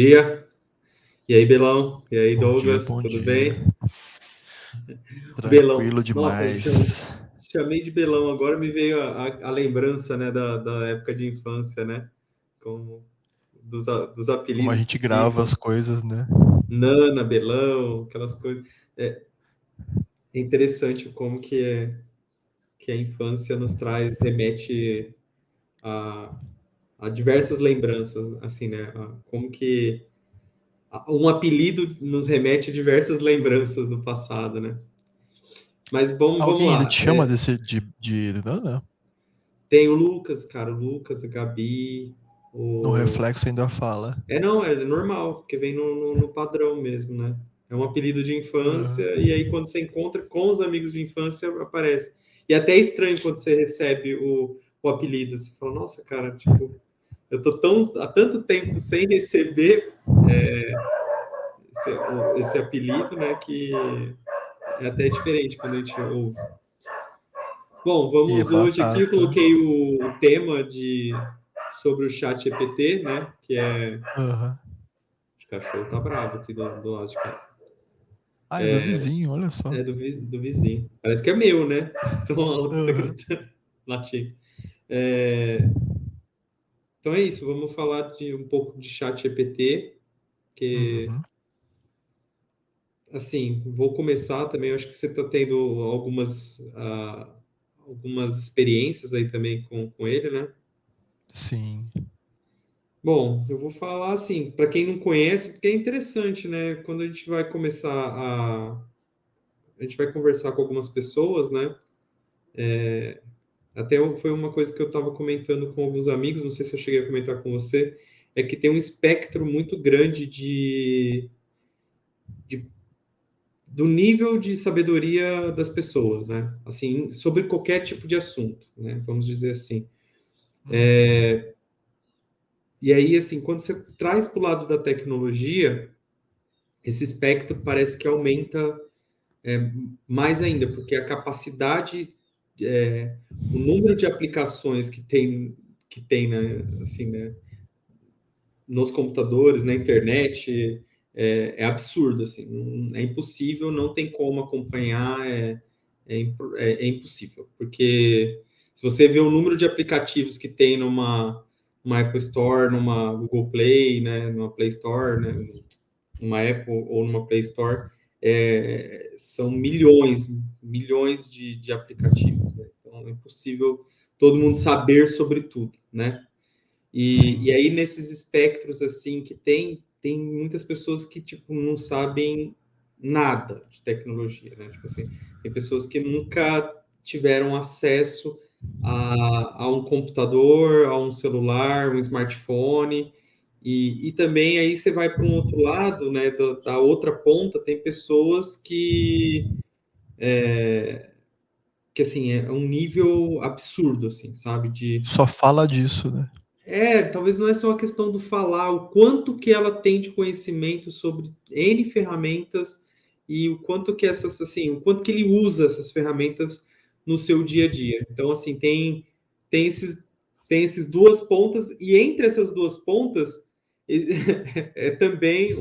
Dia. E aí, Belão? E aí, Bom dia, Douglas? bom Tudo dia. bem? Belão. Tranquilo Nossa, demais. chamei de Belão agora, me veio a lembrança, né, da época de infância, né? Como dos Como a apelidos que gente grava ficam. as coisas, né? Nana, Belão, aquelas coisas. É interessante como que a infância nos traz, remete a, a diversas lembranças, assim, né? Como que um apelido nos remete a diversas lembranças do passado, né? Mas vamos Alguém ainda lá. te chama de Nana? Tem o Lucas, cara, o Lucas, a Gabi, No o... reflexo ainda fala. Não, é normal, porque vem no padrão mesmo, né? É um apelido de infância, Aham. e aí quando você encontra com os amigos de infância, aparece. E até é estranho quando você recebe o apelido. Você fala, nossa, cara, tipo, eu tô há tanto tempo sem receber esse, esse apelido, né, que é até diferente quando a gente ouve. Bom, E é vamos hoje aqui. Eu batata. coloquei o tema sobre o chat GPT, né? Que é. Aham. O cachorro tá bravo aqui do lado de casa. Ah, é do vizinho, olha só. É do vizinho. Parece que é meu, né? Tão alto que tá Aham. gritando, latindo. É, então é isso, vamos falar de um pouco de chat GPT, que, Uhum. assim, vou começar também. Eu acho que você está tendo algumas experiências aí também com ele, né? Sim. Bom, eu vou falar assim, para quem não conhece, porque é interessante, né? Quando a gente vai começar a gente vai conversar com algumas pessoas, né? Até foi uma coisa que eu estava comentando com alguns amigos, não sei se eu cheguei a comentar com você, é que tem um espectro muito grande de do nível de sabedoria das pessoas, né? Assim, sobre qualquer tipo de assunto, né? Vamos dizer assim. Uhum. E aí, assim, quando você traz para o lado da tecnologia, esse espectro parece que aumenta mais ainda, porque a capacidade, é, o número de aplicações que tem né, assim, né, nos computadores, na internet, é absurdo, assim, é impossível, não tem como acompanhar, é impossível, porque se você vê o número de aplicativos que tem numa Apple Store, numa Google Play, né, numa Play Store, né, numa Apple ou numa Play Store, são milhões, milhões de aplicativos, né? Então é impossível todo mundo saber sobre tudo, né? E Sim. aí nesses espectros assim que tem muitas pessoas que tipo não sabem nada de tecnologia, né? Tipo assim, tem pessoas que nunca tiveram acesso a um computador, a um celular, um smartphone, e também aí você vai para um outro lado, né, da outra ponta, tem pessoas que assim, é um nível absurdo, assim, sabe, Só fala disso, né? talvez não é só a questão do falar, o quanto que ela tem de conhecimento sobre N ferramentas e o quanto que essas, assim, o quanto que ele usa essas ferramentas no seu dia a dia. Então, assim, tem esses, tem esses duas pontas, e entre essas duas pontas também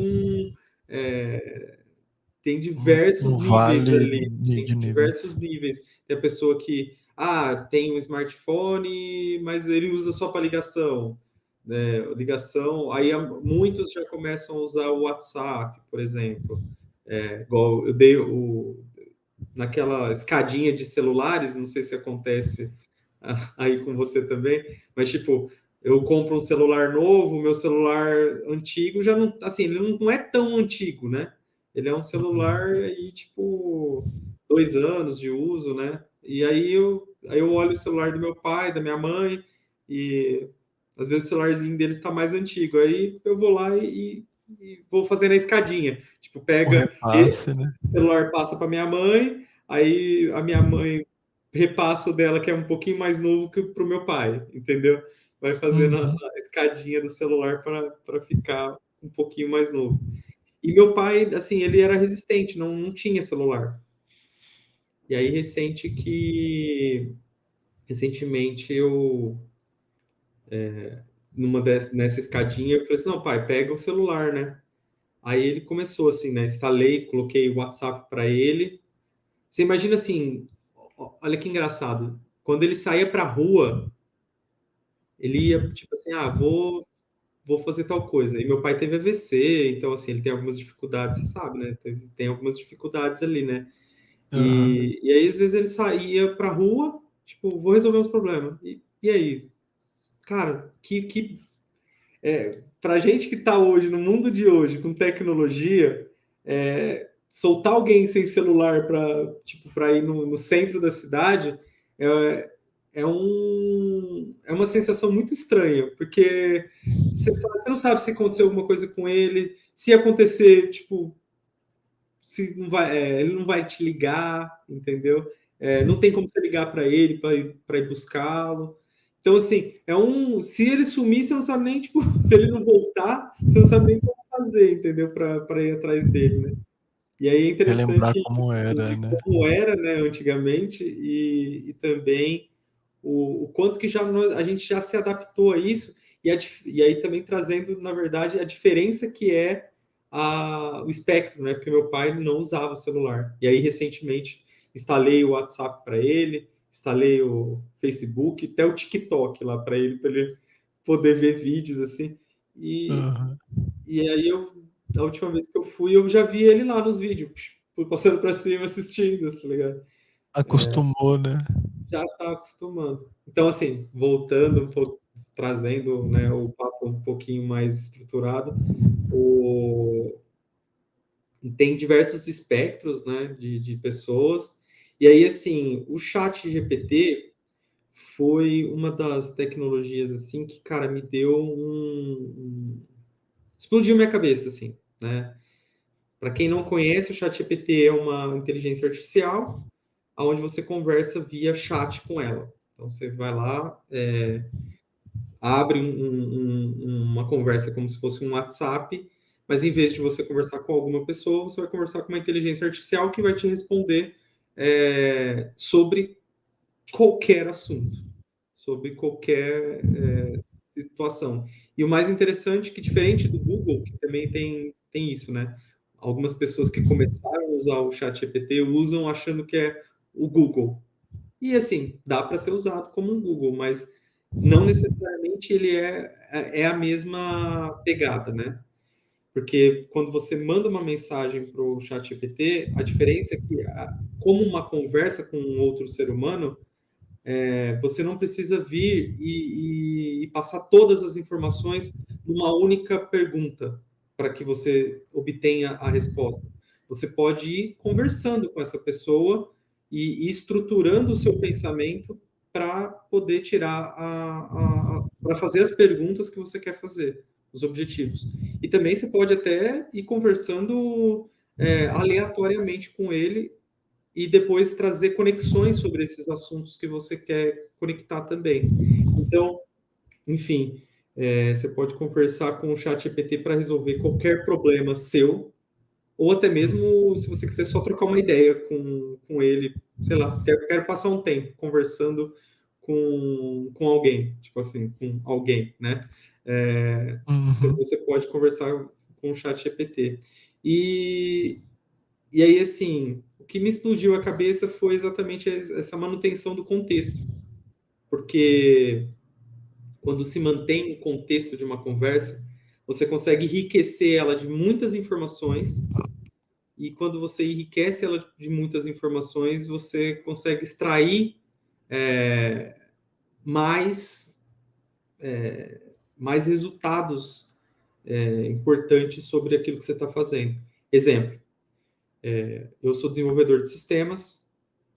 é, tem Um diversos níveis vale ali, tem de diversos níveis. níveis. Tem a pessoa que, tem um smartphone, mas ele usa só para ligação, né? Ligação, aí muitos já começam a usar o WhatsApp, por exemplo. Igual eu dei naquela escadinha de celulares, não sei se acontece aí com você também, mas tipo, eu compro um celular novo, meu celular antigo já não, assim, ele não é tão antigo, né? Ele é um celular Uhum. aí, tipo, 2 anos de uso, né? E aí eu olho o celular do meu pai, da minha mãe, e às vezes o celularzinho deles está mais antigo. Aí eu vou lá e vou fazendo a escadinha. Tipo, O pega, repasse, né? o celular passa para minha mãe, aí a minha mãe repassa o dela, que é um pouquinho mais novo que para o meu pai, entendeu? Vai fazendo Uhum. a escadinha do celular para ficar um pouquinho mais novo. E meu pai, assim, ele era resistente, não tinha celular. E aí, recentemente, eu nessa escadinha, eu falei assim, não, pai, pega o celular, né? Aí ele começou assim, né? Instalei, coloquei o WhatsApp para ele. Você imagina assim, olha que engraçado. Quando ele saía para a rua, ele ia tipo assim, vou fazer tal coisa. E meu pai teve AVC, então assim, ele tem algumas dificuldades, você sabe, né? Tem algumas dificuldades ali, né? Aham. E aí, às vezes, ele saía pra rua, tipo, vou resolver os problemas. E aí? Cara, pra gente que tá hoje, no mundo de hoje, com tecnologia, soltar alguém sem celular pra ir no centro da cidade é, é uma sensação muito estranha, porque você não sabe se aconteceu alguma coisa com ele, se acontecer, tipo, se não vai, ele não vai te ligar, entendeu? Não tem como você ligar para ele para ir buscá-lo. Então, assim, se ele sumir, você não sabe nem, tipo, se ele não voltar, você não sabe nem como fazer, entendeu? Para ir atrás dele, né? E aí é Relembrar interessante como isso era, de né? como era, né, antigamente, e também o quanto que a gente já se adaptou a isso, e aí também trazendo, na verdade, a diferença que é o espectro, né? Porque meu pai não usava celular. E aí, recentemente, instalei o WhatsApp para ele, instalei o Facebook, até o TikTok lá para ele poder ver vídeos assim. E, Aham. e aí, a última vez que eu fui, eu já vi ele lá nos vídeos, passando para cima, assistindo, tá ligado? Acostumou, né? Já está acostumando. Então, assim, voltando um pouco, trazendo, né, o papo um pouquinho mais estruturado, o... tem diversos espectros, né, de pessoas, e aí, assim, o chat GPT foi uma das tecnologias, assim, que, cara, me deu explodiu minha cabeça, assim, né? Para quem não conhece, o chat GPT é uma inteligência artificial, onde você conversa via chat com ela. Então, você vai lá, abre uma conversa como se fosse um WhatsApp, mas em vez de você conversar com alguma pessoa, você vai conversar com uma inteligência artificial que vai te responder sobre qualquer assunto, sobre qualquer situação. E o mais interessante é que, diferente do Google, que também tem isso, né? Algumas pessoas que começaram a usar o chat GPT usam achando que é o Google. E assim, dá para ser usado como um Google, mas não necessariamente ele é a mesma pegada, né? Porque quando você manda uma mensagem para o ChatGPT, a diferença é que, como uma conversa com um outro ser humano, você não precisa vir e passar todas as informações numa única pergunta para que você obtenha a resposta. Você pode ir conversando com essa pessoa e estruturando o seu pensamento para poder tirar para fazer as perguntas que você quer fazer, os objetivos. E também você pode até ir conversando aleatoriamente com ele e depois trazer conexões sobre esses assuntos que você quer conectar também. Então, enfim, você pode conversar com o chat GPT para resolver qualquer problema seu, ou até mesmo se você quiser só trocar uma ideia com ele, sei lá, quero passar um tempo conversando com alguém, tipo assim, com alguém, né? Uhum. Você pode conversar com o chat GPT. E, e aí, assim, o que me explodiu a cabeça foi exatamente essa manutenção do contexto. Porque quando se mantém o contexto de uma conversa, você consegue enriquecer ela de muitas informações, e quando você enriquece ela de muitas informações, você consegue extrair é, mais, mais resultados importantes sobre aquilo que você está fazendo. Exemplo, eu sou desenvolvedor de sistemas,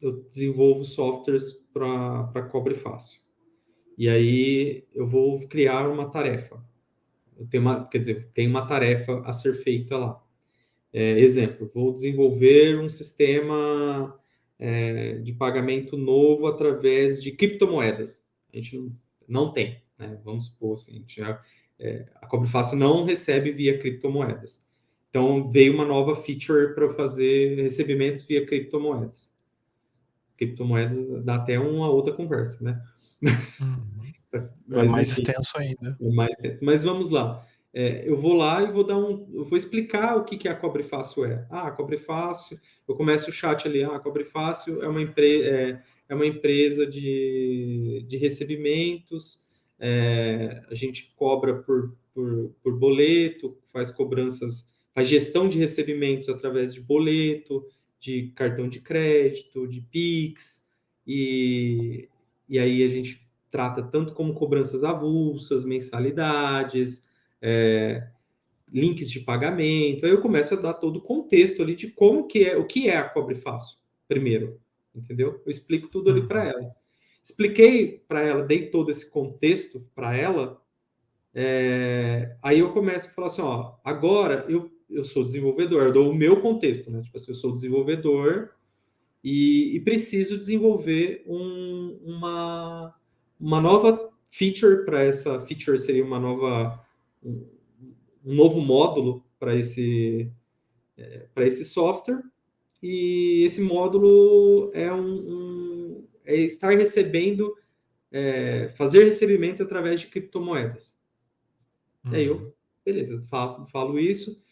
eu desenvolvo softwares para Cobre Fácil. E aí eu vou criar uma tarefa. Quer dizer, tem uma tarefa a ser feita lá. Exemplo, vou desenvolver um sistema de pagamento novo através de criptomoedas. A gente não tem, né? Vamos supor assim, a Cobre Fácil não recebe via criptomoedas. Então, veio uma nova feature para fazer recebimentos via criptomoedas. Criptomoedas dá até uma outra conversa, né? Mas, Uhum. É Mas, mais enfim, extenso ainda. é mais tempo. Mas vamos lá. Eu vou lá e eu vou explicar o que que a Cobre Fácil é. Ah, a Cobre Fácil, eu começo o chat ali, a Cobre Fácil é uma empresa de recebimentos, a gente cobra por boleto, faz cobranças, faz gestão de recebimentos através de boleto, de cartão de crédito, de Pix, e aí a gente trata tanto como cobranças avulsas, mensalidades, é, links de pagamento. Aí eu começo a dar todo o contexto ali de como que é, o que é a Cobre Fácil, primeiro, entendeu? Eu explico tudo ali para Uhum. ela. Expliquei para ela, dei todo esse contexto para ela, aí eu começo a falar assim, ó, agora eu sou desenvolvedor, eu dou o meu contexto, né? Tipo assim, eu sou desenvolvedor e preciso desenvolver uma nova feature para essa feature seria um, um novo módulo para esse software e esse módulo é estar recebendo fazer recebimentos através de criptomoedas. Aí eu Uhum. beleza, falo isso.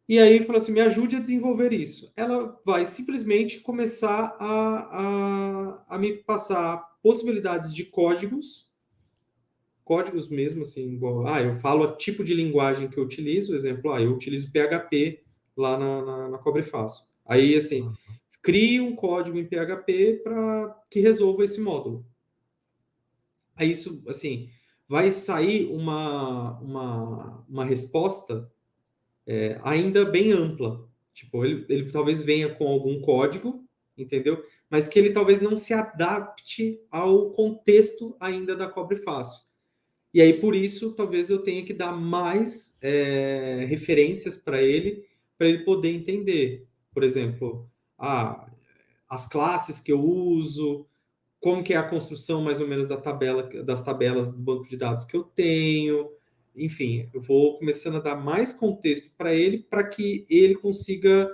E aí falou assim, me ajude a desenvolver isso. Ela vai simplesmente começar a me passar possibilidades de códigos mesmo, assim, igual, eu falo o tipo de linguagem que eu utilizo, exemplo, eu utilizo PHP lá na Cobre Fácil. Aí, assim, Uhum. crie um código em PHP para que resolva esse módulo. Aí isso, assim, vai sair uma resposta ainda bem ampla. Tipo, ele talvez venha com algum código, entendeu? Mas que ele talvez não se adapte ao contexto ainda da Cobre Fácil. E aí, por isso, talvez eu tenha que dar mais referências para ele poder entender. Por exemplo, as classes que eu uso, como que é a construção mais ou menos das tabelas do banco de dados que eu tenho. Enfim, eu vou começando a dar mais contexto para que ele consiga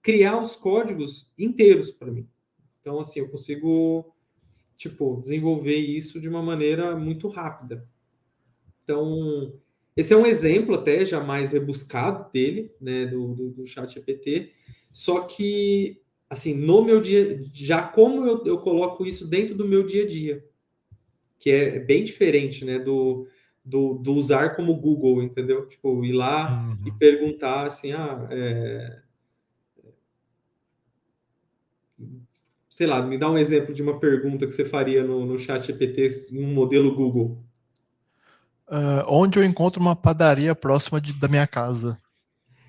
criar os códigos inteiros para mim. Então, assim, eu consigo, tipo, desenvolver isso de uma maneira muito rápida. Então, esse é um exemplo até já mais rebuscado dele, né, do chat GPT, só que, assim, no meu dia, já como eu coloco isso dentro do meu dia a dia, que é bem diferente, né, do usar como Google, entendeu? Tipo, ir lá e Uhum. perguntar, assim, sei lá, me dá um exemplo de uma pergunta que você faria no chat GPT, um modelo Google. Onde eu encontro uma padaria próxima da minha casa?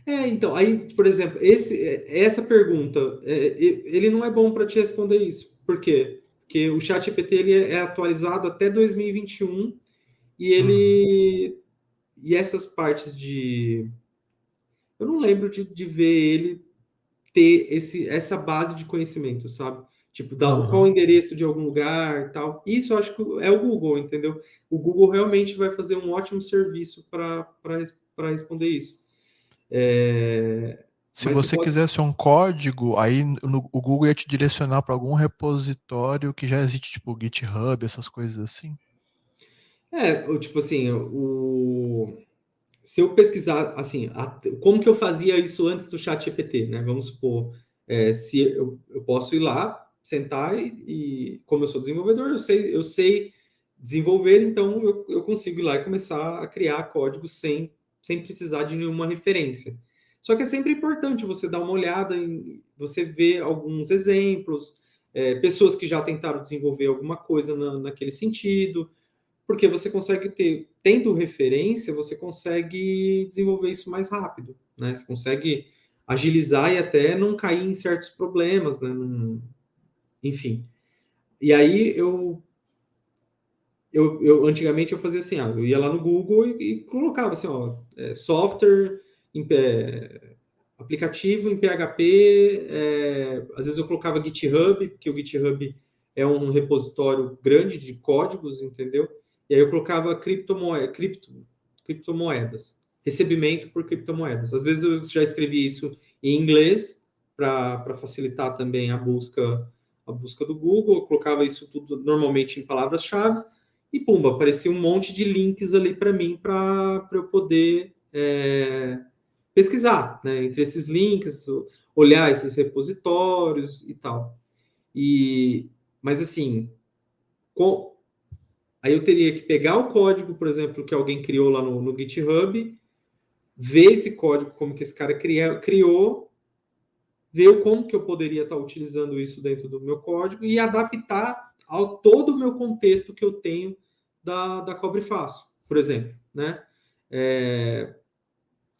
Então, aí, por exemplo, essa pergunta, ele não é bom para te responder isso. Por quê? Porque o ChatGPT ele é atualizado até 2021 e Uhum. e essas partes de, eu não lembro de ver ele ter essa base de conhecimento, sabe? Tipo, qual o Aham. endereço de algum lugar, e tal. Isso eu acho que é o Google, entendeu? O Google realmente vai fazer um ótimo serviço para responder isso. Se Mas você você pode. quisesse um código, aí o Google ia te direcionar para algum repositório que já existe, tipo GitHub, essas coisas assim. Tipo assim, se eu pesquisar, assim, como que eu fazia isso antes do chat GPT, né? Vamos supor, se eu posso ir lá, sentar como eu sou desenvolvedor, eu sei desenvolver, então eu consigo ir lá e começar a criar código sem precisar de nenhuma referência. Só que é sempre importante você dar uma olhada você ver alguns exemplos, pessoas que já tentaram desenvolver alguma coisa naquele sentido, porque você consegue tendo referência, você consegue desenvolver isso mais rápido, né? Você consegue agilizar e até não cair em certos problemas, né? Enfim. E aí antigamente eu fazia assim, eu ia lá no Google e colocava assim, ó, software, aplicativo em PHP, às vezes eu colocava GitHub, porque o GitHub é um repositório grande de códigos, entendeu? E aí eu colocava criptomoedas, recebimento por criptomoedas. Às vezes eu já escrevi isso em inglês para facilitar também a busca do Google, eu colocava isso tudo normalmente em palavras-chave e pumba, aparecia um monte de links ali para mim para eu poder pesquisar, né? Entre esses links, olhar esses repositórios e tal. Mas assim, aí eu teria que pegar o código, por exemplo, que alguém criou lá no GitHub, ver esse código, como que esse cara criou, ver como que eu poderia estar utilizando isso dentro do meu código e adaptar ao todo o meu contexto que eu tenho da Cobre Fácil, por exemplo, né?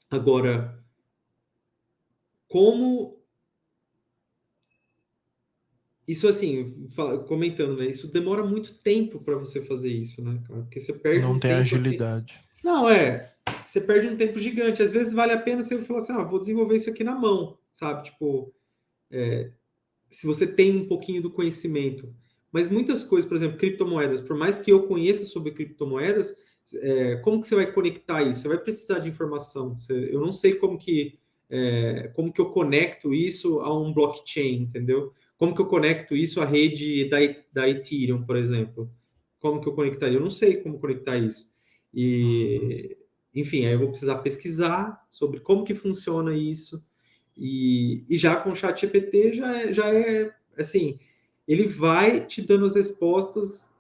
Agora, como isso assim, comentando, né? Isso demora muito tempo para você fazer isso, né, cara? Porque você perde Não um tem tempo assim. agilidade. Não, você perde um tempo gigante. Às vezes vale a pena você falar assim, vou desenvolver isso aqui na mão, sabe? Tipo, se você tem um pouquinho do conhecimento. Mas muitas coisas, por exemplo, criptomoedas, por mais que eu conheça sobre criptomoedas, como que você vai conectar isso? Você vai precisar de informação. Eu não sei como que eu conecto isso a um blockchain, entendeu? Como que eu conecto isso à rede da Ethereum, por exemplo? Como que eu conectaria? Eu não sei como conectar isso. Enfim, aí eu vou precisar pesquisar sobre como que funciona isso. E já com o chat GPT já é assim, ele vai te dando as respostas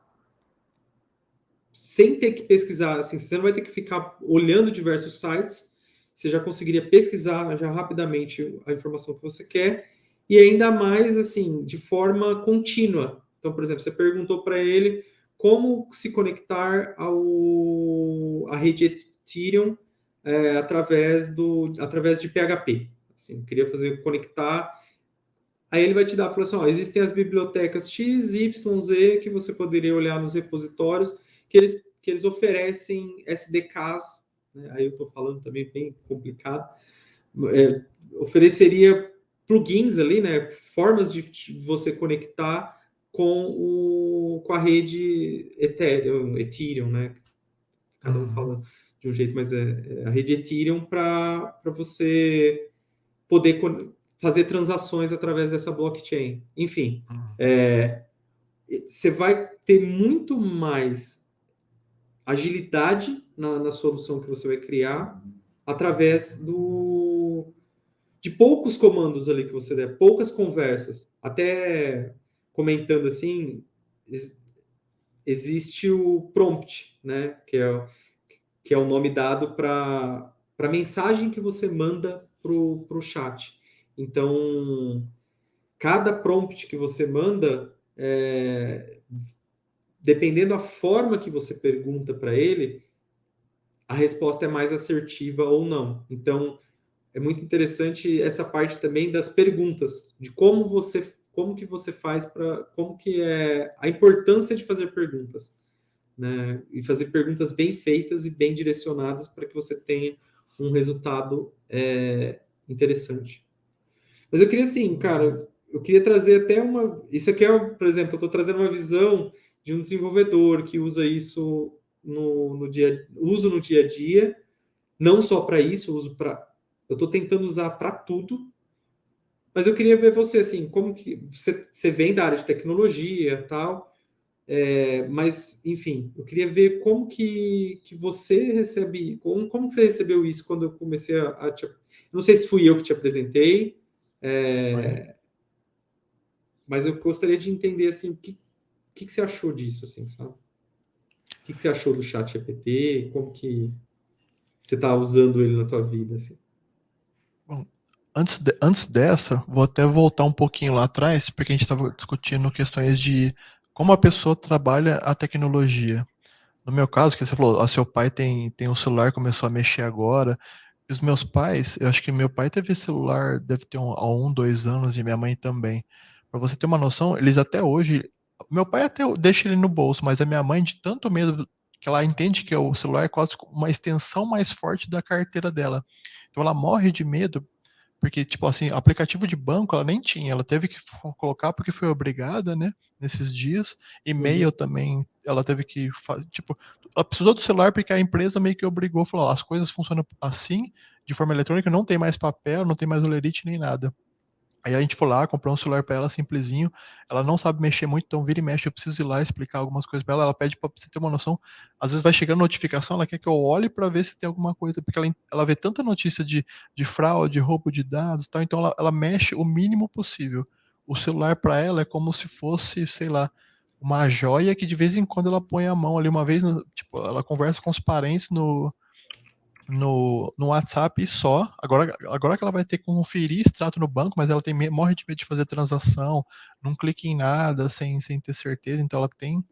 sem ter que pesquisar, assim, você não vai ter que ficar olhando diversos sites, você já conseguiria pesquisar já rapidamente a informação que você quer, e ainda mais, assim, de forma contínua. Então, por exemplo, você perguntou para ele como se conectar à rede Ethereum através de PHP. Assim, eu queria conectar. Aí ele vai te dar, falou assim, existem as bibliotecas X, Y, Z que você poderia olhar nos repositórios que eles oferecem SDKs, né? Aí eu estou falando também bem complicado, ofereceria plugins ali, né? Formas de você conectar com a rede Ethereum, né? Cada um fala de um jeito, mas é a rede Ethereum para você poder fazer transações através dessa blockchain. Enfim, você vai ter muito mais agilidade na solução que você vai criar através de poucos comandos ali que você der, poucas conversas. Até comentando assim, existe o prompt, né? Que é o nome dado para a mensagem que você manda para o chat. Então, cada prompt que você manda, dependendo da forma que você pergunta para ele, a resposta é mais assertiva ou não. Então, é muito interessante essa parte também das perguntas, de como que você faz como que é a importância de fazer perguntas, né? E fazer perguntas bem feitas e bem direcionadas para que você tenha um resultado interessante. Mas eu queria assim, cara, eu queria trazer até isso aqui por exemplo, eu estou trazendo uma visão de um desenvolvedor que usa isso uso no dia a dia, não só para isso, eu estou tentando usar para tudo, mas eu queria ver você, assim, como que você vem da área de tecnologia tal, mas, enfim, eu queria ver como que você recebe, como que você recebeu isso quando eu comecei eu não sei se fui eu que te apresentei, mas eu gostaria de entender, assim, o que você achou disso, assim, sabe? O que você achou do chat GPT, como que você está usando ele na tua vida, assim? Bom, antes dessa, vou até voltar um pouquinho lá atrás, porque a gente estava discutindo questões de como a pessoa trabalha a tecnologia. No meu caso, que você falou, seu pai tem um celular, começou a mexer agora. E os meus pais, eu acho que meu pai teve celular, deve ter há 1, 2 anos, e minha mãe também. Para você ter uma noção, eles até hoje. Meu pai até deixa ele no bolso, mas a minha mãe, de tanto medo, que ela entende que o celular é quase uma extensão mais forte da carteira dela. Então ela morre de medo porque, tipo assim, aplicativo de banco ela nem tinha, ela teve que colocar porque foi obrigada, né, nesses dias. E-mail Uhum, também, ela teve que, tipo, ela precisou do celular porque a empresa meio que obrigou, falou, ó, as coisas funcionam assim, de forma eletrônica, não tem mais papel, não tem mais olerite nem nada. Aí a gente foi lá, comprou um celular pra ela simplesinho. Ela não sabe mexer muito, então vira e mexe, eu preciso ir lá explicar algumas coisas pra ela. Ela pede pra você ter uma noção. Às vezes vai chegando notificação, ela quer que eu olhe pra ver se tem alguma coisa, porque ela vê tanta notícia de fraude, roubo de dados e tal, então ela mexe o mínimo possível. O celular pra ela é como se fosse, sei lá, uma joia que de vez em quando ela põe a mão ali uma vez, tipo, ela conversa com os parentes no WhatsApp e só. Agora que ela vai ter que conferir extrato no banco, mas ela morre de medo de fazer transação, não clica em nada sem ter certeza, então ela tem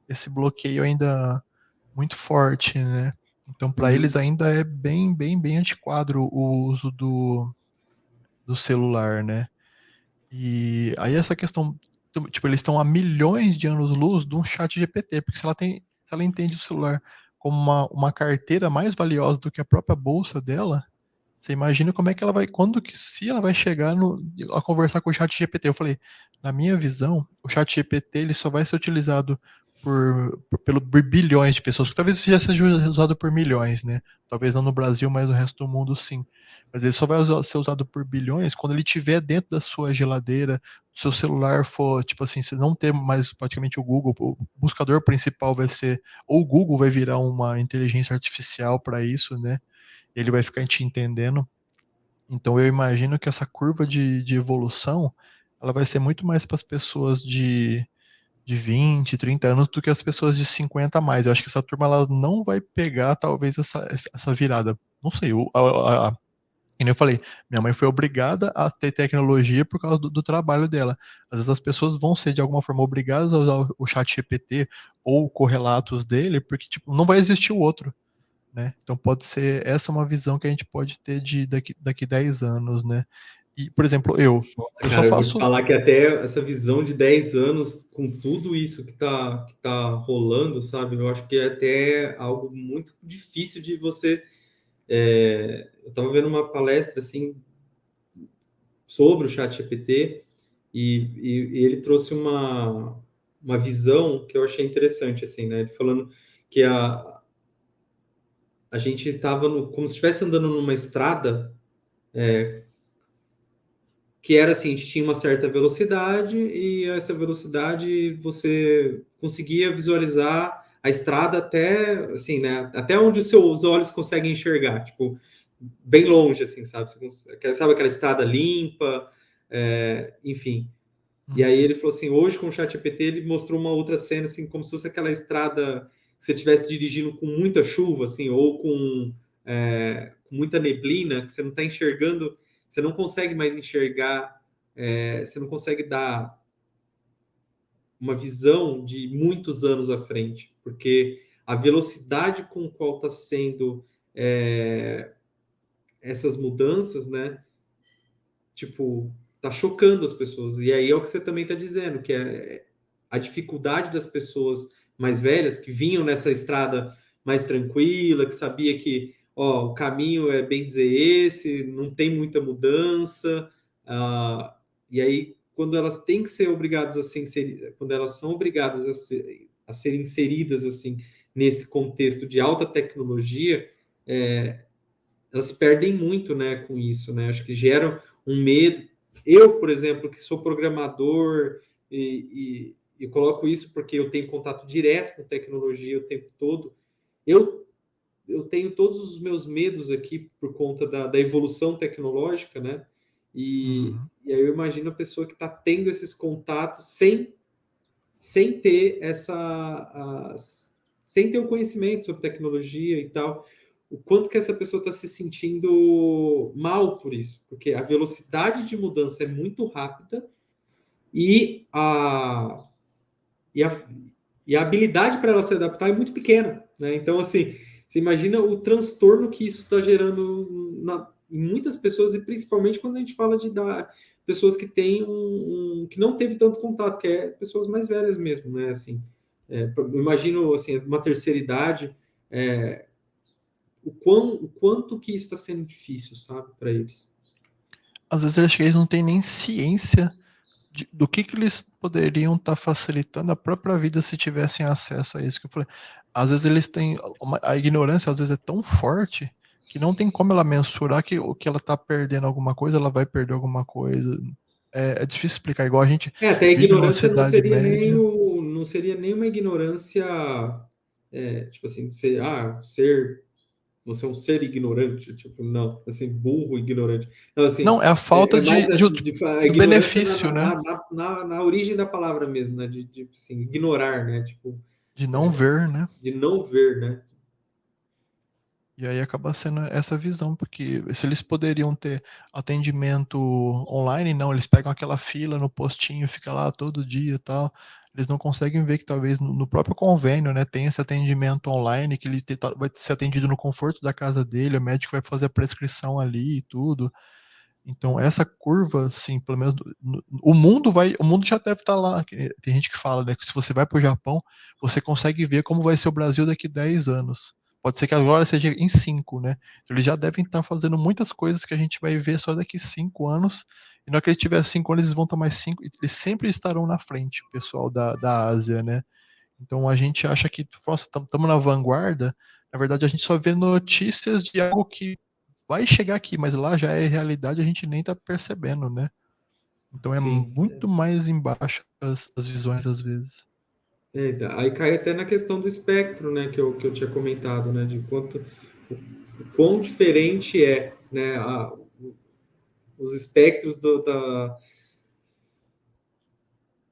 esse bloqueio ainda muito forte, né? Então, para eles Uhum, ainda é bem, bem, bem antiquado o uso do celular, né? E aí essa questão, tipo, eles estão a milhões de anos-luz de um chat GPT, porque se ela entende o celular como uma carteira mais valiosa do que a própria bolsa dela, você imagina como é que ela vai, se ela vai chegar a conversar com o chat GPT. Eu falei, na minha visão, o chat GPT ele só vai ser utilizado por bilhões de pessoas, que talvez já seja usado por milhões, né? Talvez não no Brasil, mas no resto do mundo sim. Mas ele só vai ser usado por bilhões quando ele estiver dentro da sua geladeira, seu celular for, tipo assim, você não ter mais praticamente o Google, o buscador principal vai ser, ou o Google vai virar uma inteligência artificial para isso, né? Ele vai ficar te entendendo. Então eu imagino que essa curva de evolução ela vai ser muito mais para as pessoas de 20, 30 anos do que as pessoas de 50 a mais. Eu acho que essa turma ela não vai pegar talvez essa virada. Não sei, que nem eu falei, minha mãe foi obrigada a ter tecnologia por causa do trabalho dela. Às vezes as pessoas vão ser de alguma forma obrigadas a usar o chat GPT ou correlatos dele, porque tipo, não vai existir o outro, né? Então pode ser essa é uma visão que a gente pode ter de daqui 10 anos, né? E, por exemplo, nossa, eu só cara, eu vou te faço. falar que até essa visão de 10 anos, com tudo isso que tá rolando, sabe? Eu acho que é até algo muito difícil de você. Eu estava vendo uma palestra assim sobre o ChatGPT e ele trouxe uma visão que eu achei interessante, assim, né? Ele falando que a gente estava como se estivesse andando numa estrada que era assim, a gente tinha uma certa velocidade e essa velocidade você conseguia visualizar a estrada até, assim, né, até onde os seus olhos conseguem enxergar, tipo, bem longe, assim, sabe? Sabe aquela estrada limpa, enfim. E aí Uhum. ele falou assim, hoje com o ChatGPT ele mostrou uma outra cena, assim, como se fosse aquela estrada que você estivesse dirigindo com muita chuva, assim, ou com muita neblina, que você não está enxergando, você não consegue mais enxergar, você não consegue dar uma visão de muitos anos à frente, porque a velocidade com qual está sendo essas mudanças, né, tipo, tá chocando as pessoas. E aí é o que você também está dizendo, que é a dificuldade das pessoas mais velhas que vinham nessa estrada mais tranquila, que sabia que ó, o caminho é bem dizer esse, não tem muita mudança, e aí quando elas têm que ser obrigadas a ser inseridas, quando elas são obrigadas a ser inseridas assim nesse contexto de alta tecnologia, elas perdem muito, né, com isso, né? Acho que geram um medo. Eu, por exemplo, que sou programador e coloco isso porque eu tenho contato direto com tecnologia o tempo todo, eu, eu tenho todos os meus medos aqui por conta da evolução tecnológica, né? Uhum. E aí eu imagino a pessoa que está tendo esses contatos sem ter sem ter o conhecimento sobre tecnologia e tal, o quanto que essa pessoa está se sentindo mal por isso, porque a velocidade de mudança é muito rápida e e a, e a habilidade para ela se adaptar é muito pequena, né? Então, assim, você imagina o transtorno que isso está gerando em muitas pessoas, e principalmente quando a gente fala pessoas que têm que não teve tanto contato, que é pessoas mais velhas mesmo, né? Assim, eu imagino assim, uma terceira idade, o quanto que isso está sendo difícil, sabe, para eles. Às vezes eu acho que eles não têm nem ciência do que eles poderiam estar facilitando a própria vida se tivessem acesso a isso que eu falei. Às vezes eles têm a ignorância às vezes é tão forte que não tem como ela mensurar que o que ela está perdendo alguma coisa, ela vai perder alguma coisa. é difícil explicar, igual a gente Até a vive numa ignorância não sociedade seria nem média não seria nem uma ignorância, tipo assim, você é um ser ignorante, tipo, não, assim, burro, ignorante. Não, assim, não, é a falta mais a do ignorância benefício, né? na origem da palavra mesmo, né? De assim, ignorar, né? Tipo, De não ver, né? de não ver, né? E aí acaba sendo essa visão, porque se eles poderiam ter atendimento online, não, eles pegam aquela fila no postinho, fica lá todo dia e tal. Eles não conseguem ver que talvez no próprio convênio, né, tem esse atendimento online, que ele vai ser atendido no conforto da casa dele, o médico vai fazer a prescrição ali e tudo. Então, essa curva, assim, pelo menos o mundo já deve estar lá. Tem gente que fala, né, que se você vai para o Japão, você consegue ver como vai ser o Brasil daqui 10 anos. Pode ser que agora seja em 5, né? Eles já devem estar fazendo muitas coisas que a gente vai ver só daqui 5 anos. E na hora que ele tiver 5 anos, eles vão estar mais 5. Eles sempre estarão na frente, o pessoal da Ásia, né? Então a gente acha que, nossa, estamos na vanguarda. Na verdade, a gente só vê notícias de algo que vai chegar aqui, mas lá já é realidade, a gente nem tá percebendo, né? Então é Sim. muito mais embaixo as visões às vezes. Aí cai até na questão do espectro, né? Que eu tinha comentado, né? De o quão diferente é, né? Os espectros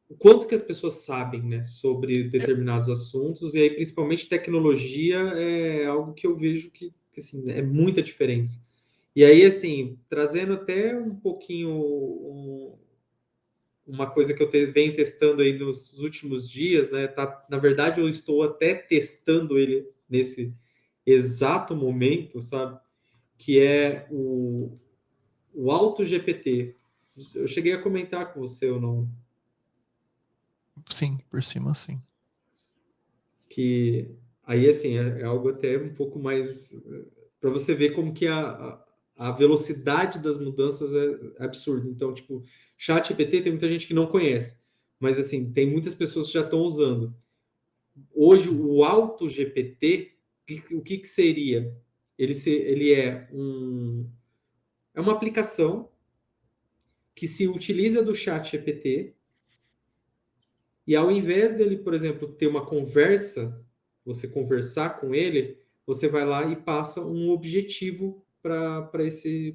o quanto que as pessoas sabem, né, sobre É, determinados assuntos, e aí principalmente tecnologia é algo que eu vejo que assim, é muita diferença. E aí, assim, trazendo até um pouquinho uma coisa que eu venho testando aí nos últimos dias, né, na verdade eu estou até testando ele nesse exato momento, sabe, que é o Auto GPT. Eu cheguei a comentar com você ou não? sim, por cima sim. Que aí assim é algo até um pouco mais para você ver como que a velocidade das mudanças é absurda. Então, tipo, chat GPT tem muita gente que não conhece, mas assim, tem muitas pessoas que já estão usando. Hoje o Auto GPT, o que seria? Ele é uma aplicação que se utiliza do chat GPT e ao invés dele, por exemplo, ter uma conversa, você conversar com ele, você vai lá e passa um objetivo para esse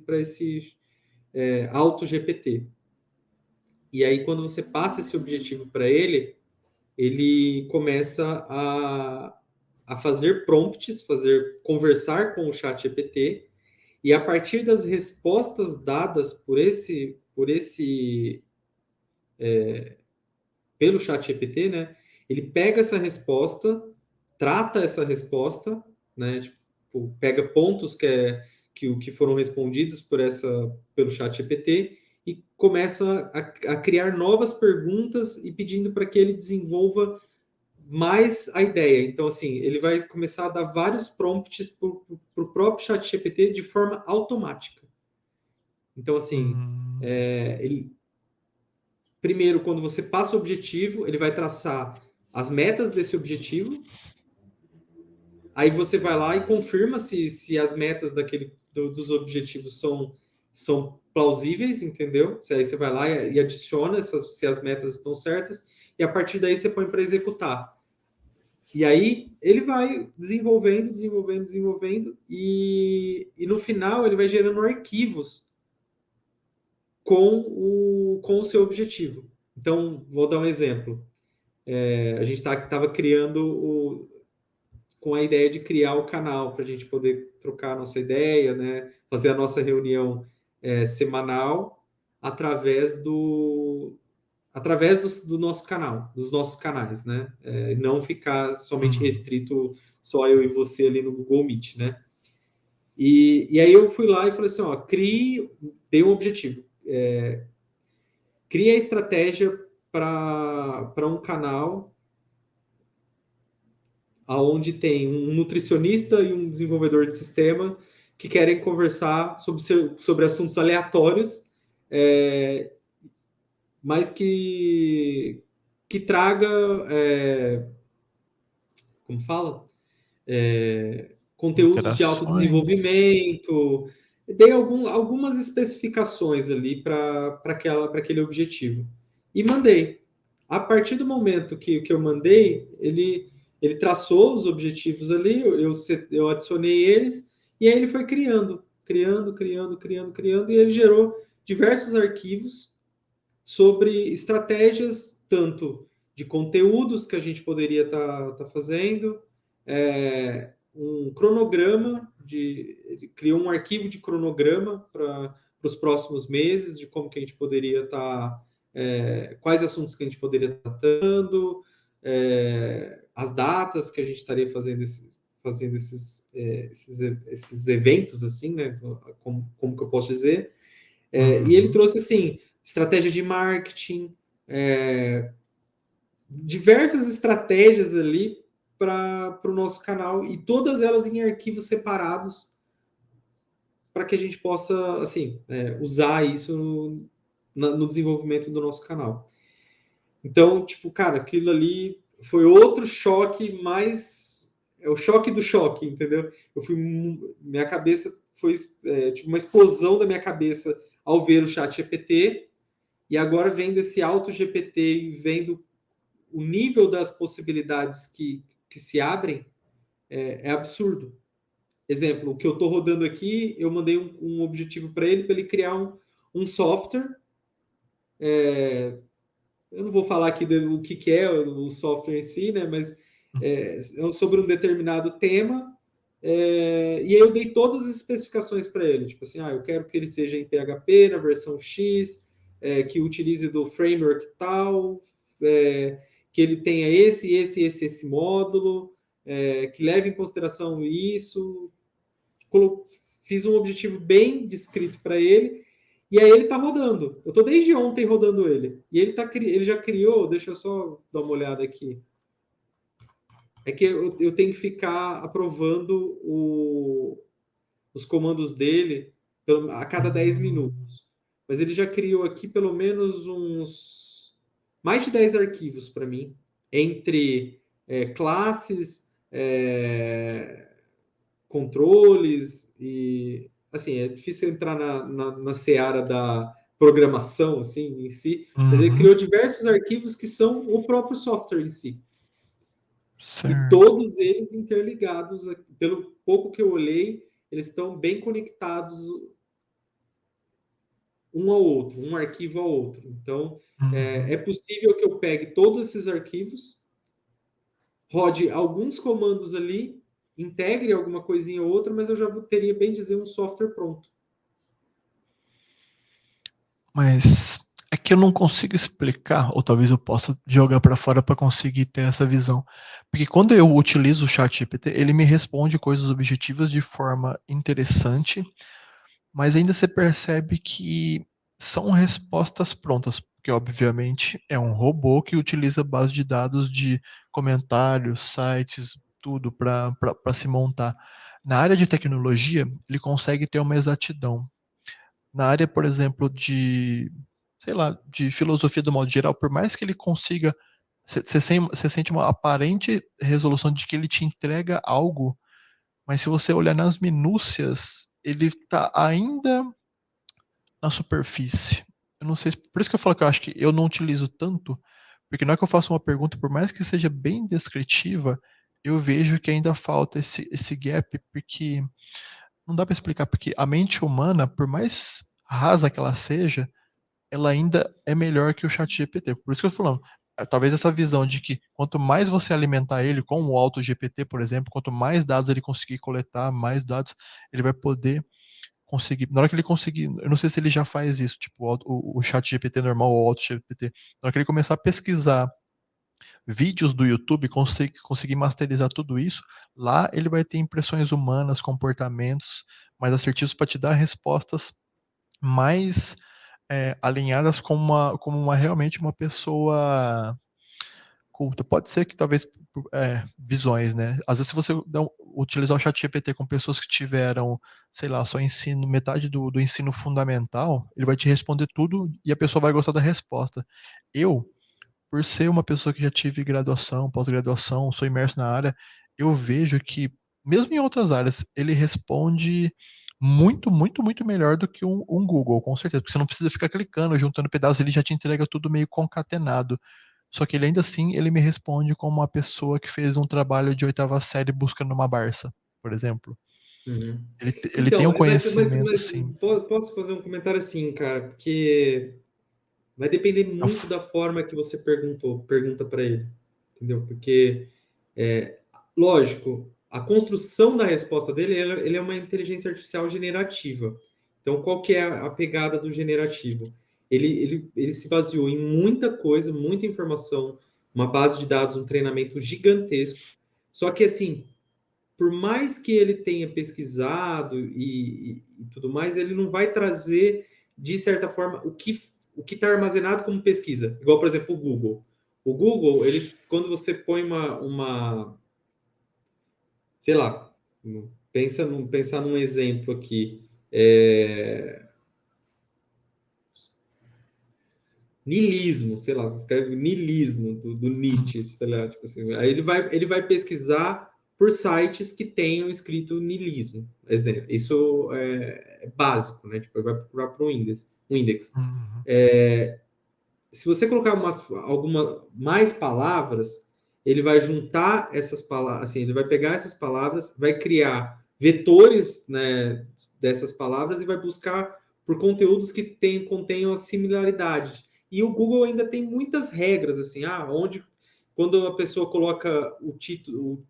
auto GPT. E aí, quando você passa esse objetivo para ele, ele começa a fazer prompts, conversar com o chat GPT, e a partir das respostas dadas pelo chat GPT, né? Ele pega essa resposta, trata essa resposta, né? Tipo, pega pontos que foram respondidos pelo chat GPT e começa a criar novas perguntas e pedindo para que ele desenvolva mais a ideia. Então, assim, ele vai começar a dar vários prompts para o próprio chat GPT de forma automática. Então, assim, Hum, ele, primeiro, quando você passa o objetivo, ele vai traçar as metas desse objetivo. Aí você vai lá e confirma se as metas dos objetivos são plausíveis, entendeu? Aí você vai lá e adiciona se as metas estão certas, e a partir daí você põe para executar. E aí ele vai desenvolvendo, desenvolvendo, desenvolvendo, e no final ele vai gerando arquivos com o seu objetivo. Então, vou dar um exemplo. A gente estava criando com a ideia de criar o canal para a gente poder trocar a nossa ideia, né? Fazer a nossa reunião semanal através do nosso canal, dos nossos canais, né? Não ficar somente uhum. restrito só eu e você ali no Google Meet, né? E aí eu fui lá e falei assim, ó, dei um objetivo, cria a estratégia para um canal aonde tem um nutricionista e um desenvolvedor de sistema que querem conversar sobre assuntos aleatórios, é, mas que traga, como fala? Conteúdos de Interações. autodesenvolvimento, dei algumas especificações ali para aquele objetivo e mandei. A partir do momento que eu mandei, ele traçou os objetivos ali, eu adicionei eles, e aí ele foi criando, e ele gerou diversos arquivos sobre estratégias, tanto de conteúdos que a gente poderia estar fazendo, um cronograma, ele criou um arquivo de cronograma para os próximos meses, de como que a gente poderia quais assuntos que a gente poderia estar tratando, as datas que a gente estaria fazendo esses eventos, assim, né? Como que eu posso dizer? E ele trouxe, assim, estratégia de marketing, diversas estratégias ali para o nosso canal e todas elas em arquivos separados para que a gente possa, assim, usar isso no desenvolvimento do nosso canal. Então, tipo, cara, aquilo ali foi outro choque mais... É o choque do choque, entendeu? Minha cabeça foi... tipo, uma explosão da minha cabeça ao ver o chat GPT e agora vendo esse auto GPT e vendo o nível das possibilidades que se abrem, é absurdo. Exemplo, o que eu estou rodando aqui, eu mandei um objetivo para ele criar um software. Eu não vou falar aqui o que é o software em si, né? Mas é sobre um determinado tema. E aí eu dei todas as especificações para ele. Tipo assim, eu quero que ele seja em PHP, na versão X, que utilize do framework tal, que ele tenha esse módulo, que leve em consideração isso. Fiz um objetivo bem descrito para ele, e aí ele tá rodando. Eu tô desde ontem rodando ele. E ele já criou, deixa eu só dar uma olhada aqui. É que eu tenho que ficar aprovando os comandos dele a cada 10 minutos. Mas ele já criou aqui pelo menos uns mais de 10 arquivos para mim, entre classes, controles e assim, é difícil entrar na seara da programação assim em si, mas ele criou diversos arquivos que são o próprio software em si. E Certo. todos eles interligados, pelo pouco que eu olhei, eles estão bem conectados um ao outro, um arquivo ao outro. Então, é possível que eu pegue todos esses arquivos, rode alguns comandos ali, integre alguma coisinha ou outra, mas eu já teria, bem dizer, um software pronto. Mas é que eu não consigo explicar, ou talvez eu possa jogar para fora para conseguir ter essa visão. Porque quando eu utilizo o ChatGPT, ele me responde coisas objetivas de forma interessante, mas ainda você percebe que são respostas prontas, porque obviamente é um robô que utiliza base de dados de comentários, sites, tudo para se montar. Na área de tecnologia, ele consegue ter uma exatidão. Na área, por exemplo, de, sei lá, de filosofia do modo geral, por mais que ele consiga, você sente uma aparente resolução de que ele te entrega algo, mas se você olhar nas minúcias, ele está ainda na superfície. Eu não sei, por isso que eu falo que eu acho que eu não utilizo tanto, porque na hora que eu faço uma pergunta, por mais que seja bem descritiva, eu vejo que ainda falta esse gap, porque não dá para explicar, porque a mente humana, por mais rasa que ela seja, ela ainda é melhor que o chat GPT. Por isso que eu tô falando, talvez essa visão de que quanto mais você alimentar ele com o auto GPT, por exemplo, quanto mais dados ele conseguir coletar, mais dados ele vai poder conseguir. Na hora que ele conseguir, eu não sei se ele já faz isso, tipo o chat GPT normal ou o auto GPT. Na hora que ele começar a pesquisar vídeos do YouTube, conseguir masterizar tudo isso, lá ele vai ter impressões humanas, comportamentos mais assertivos para te dar respostas mais alinhadas como uma realmente uma pessoa culta. Pode ser que talvez visões, né? Às vezes se você utilizar o chat GPT com pessoas que tiveram, sei lá, só ensino, metade do ensino fundamental, ele vai te responder tudo e a pessoa vai gostar da resposta. Eu, por ser uma pessoa que já tive graduação, pós-graduação, sou imerso na área, eu vejo que, mesmo em outras áreas, ele responde muito, muito, muito melhor do que um Google, com certeza. Porque você não precisa ficar clicando, juntando pedaços, ele já te entrega tudo meio concatenado. Só que ele ainda assim, ele me responde como uma pessoa que fez um trabalho de oitava série buscando uma Barça, por exemplo. Uhum. Ele tem Então, um conhecimento, sim. posso fazer um comentário assim, cara, porque vai depender muito da forma que você pergunta para ele, entendeu? Porque, lógico, a construção da resposta dele, ele é uma inteligência artificial generativa. Então, qual que é a pegada do generativo? Ele se baseou em muita coisa, muita informação, uma base de dados, um treinamento gigantesco. Só que, assim, por mais que ele tenha pesquisado e tudo mais, ele não vai trazer, de certa forma, o que está armazenado como pesquisa. Igual, por exemplo, o Google. O Google, ele, quando você põe sei lá, pensar num exemplo aqui, niilismo, sei lá, você escreve niilismo do Nietzsche, sei lá, tipo assim, aí ele vai pesquisar por sites que tenham escrito niilismo, exemplo. Isso é básico, né? Tipo, ele vai procurar para um index. Uhum. Se você colocar alguma mais palavras, ele vai juntar essas palavras, assim, ele vai pegar essas palavras, vai criar vetores, né, dessas palavras e vai buscar por conteúdos que contenham as similaridades. E o Google ainda tem muitas regras, assim, quando a pessoa coloca o título,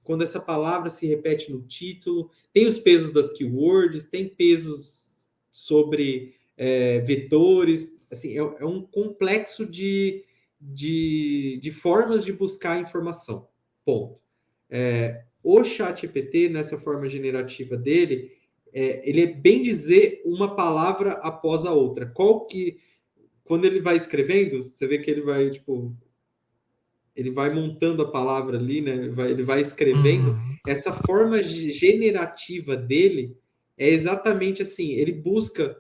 quando essa palavra se repete no título, tem os pesos das keywords, tem pesos sobre vetores, assim, é um complexo de formas de buscar informação. Ponto. O ChatGPT, nessa forma generativa dele, ele é bem dizer uma palavra após a outra. Quando ele vai escrevendo, você vê que ele vai, tipo, ele vai montando a palavra ali, né? Ele vai escrevendo. Uhum. Essa forma generativa dele é exatamente assim. Ele busca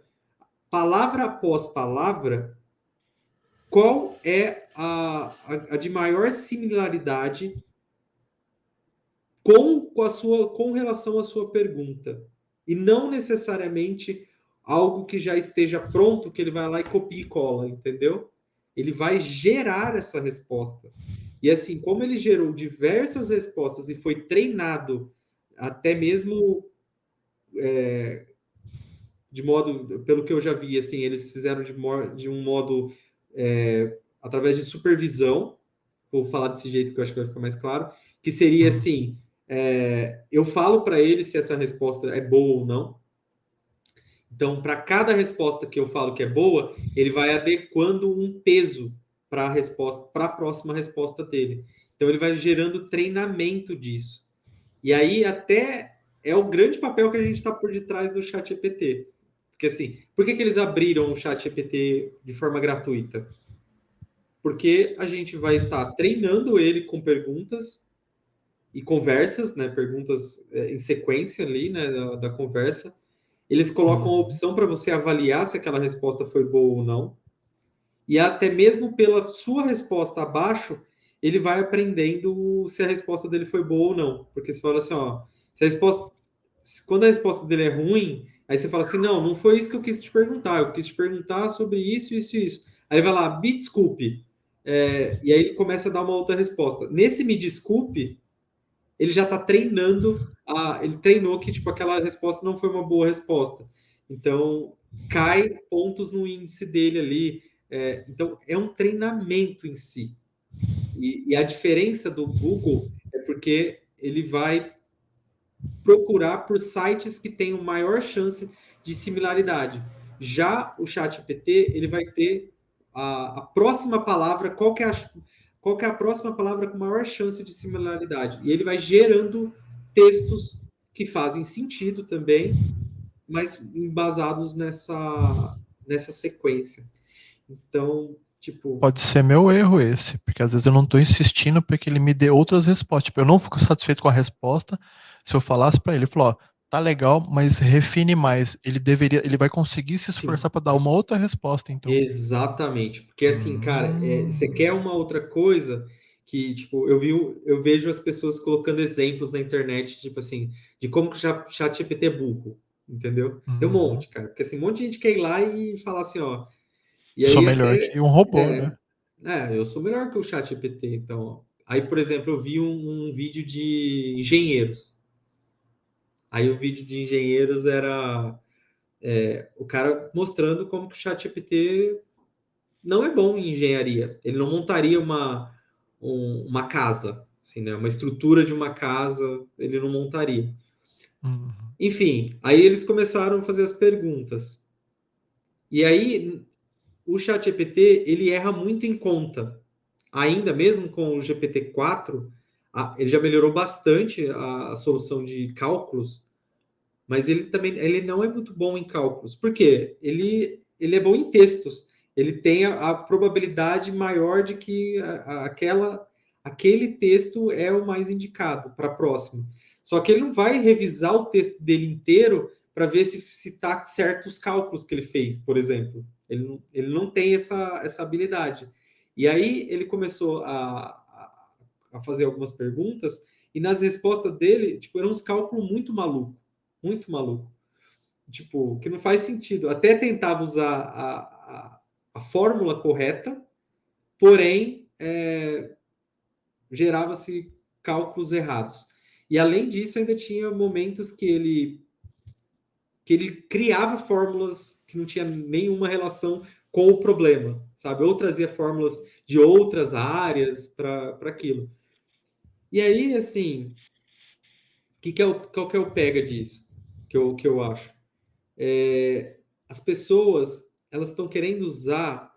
palavra após palavra qual é a de maior similaridade com relação à sua pergunta. E não necessariamente algo que já esteja pronto, que ele vai lá e copia e cola, entendeu? Ele vai gerar essa resposta. E assim, como ele gerou diversas respostas e foi treinado até mesmo de modo, pelo que eu já vi, assim, eles fizeram de um modo através de supervisão, vou falar desse jeito que eu acho que vai ficar mais claro, que seria Uhum. assim, eu falo para ele se essa resposta é boa ou não. Então, para cada resposta que eu falo que é boa, ele vai adequando um peso para a resposta, para a próxima resposta dele. Então, ele vai gerando treinamento disso. E aí, até é o grande papel que a gente está por detrás do chat GPT. Porque assim, por que eles abriram o chat GPT de forma gratuita? Porque a gente vai estar treinando ele com perguntas e conversas, né? Perguntas em sequência ali, né? Da conversa. Eles colocam a Uhum. opção para você avaliar se aquela resposta foi boa ou não. E até mesmo pela sua resposta abaixo, ele vai aprendendo se a resposta dele foi boa ou não. Porque você fala assim, ó, se a resposta, quando a resposta dele é ruim, aí você fala assim, não foi isso que eu quis te perguntar, eu quis te perguntar sobre isso, isso e isso. Aí ele vai lá, me desculpe. E aí ele começa a dar uma outra resposta. Nesse me desculpe, ele já está treinando, ele treinou que tipo aquela resposta não foi uma boa resposta. Então cai pontos no índice dele ali. Então é um treinamento em si. E a diferença do Google é porque ele vai procurar por sites que tenham maior chance de similaridade. Já o ChatGPT, ele vai ter a próxima palavra, qual que é a próxima palavra com maior chance de similaridade. E ele vai gerando textos que fazem sentido também, mas embasados nessa sequência. Então, tipo, Pode ser meu erro esse, porque às vezes eu não estou insistindo para que ele me dê outras respostas. Tipo, eu não fico satisfeito com a resposta. Se eu falasse para ele, falou, ó, tá legal, mas refine mais. Ele vai conseguir se sim, esforçar para dar uma outra resposta, então. exatamente. Porque assim, cara, você quer Hum, uma outra coisa que, tipo, eu vejo as pessoas colocando exemplos na internet, tipo assim, de como que o ChatGPT é burro. entendeu? Tem um Uhum. monte, cara, porque assim, um monte de gente quer ir lá e falar assim, ó, e Sou aí melhor até, que um robô, né? é, eu sou melhor que o chat GPT, então. Aí, por exemplo, eu vi um vídeo de engenheiros. Aí o vídeo de engenheiros era o cara mostrando como que o chat GPT não é bom em engenharia. Ele não montaria uma casa, assim, né? Uma estrutura de uma casa, ele não montaria. Uhum. Enfim, aí eles começaram a fazer as perguntas. E aí o ChatGPT, ele erra muito em conta. Ainda mesmo com o GPT-4, ele já melhorou bastante a solução de cálculos, mas ele também ele não é muito bom em cálculos. Por quê? Ele é bom em textos. Ele tem a probabilidade maior de que aquele texto é o mais indicado para a próxima. Só que ele não vai revisar o texto dele inteiro para ver se está certo os cálculos que ele fez, por exemplo. Ele não tem essa habilidade. E aí ele começou a fazer algumas perguntas, e nas respostas dele, tipo, eram uns cálculos muito malucos. Muito maluco. Tipo, que não faz sentido. Até tentava usar a fórmula correta, porém, gerava-se cálculos errados. E além disso, ainda tinha momentos que ele criava fórmulas que não tinha nenhuma relação com o problema, sabe? Ou trazia fórmulas de outras áreas para aquilo. E aí, assim, qual que é o pega disso? Que eu acho? As pessoas elas estão querendo usar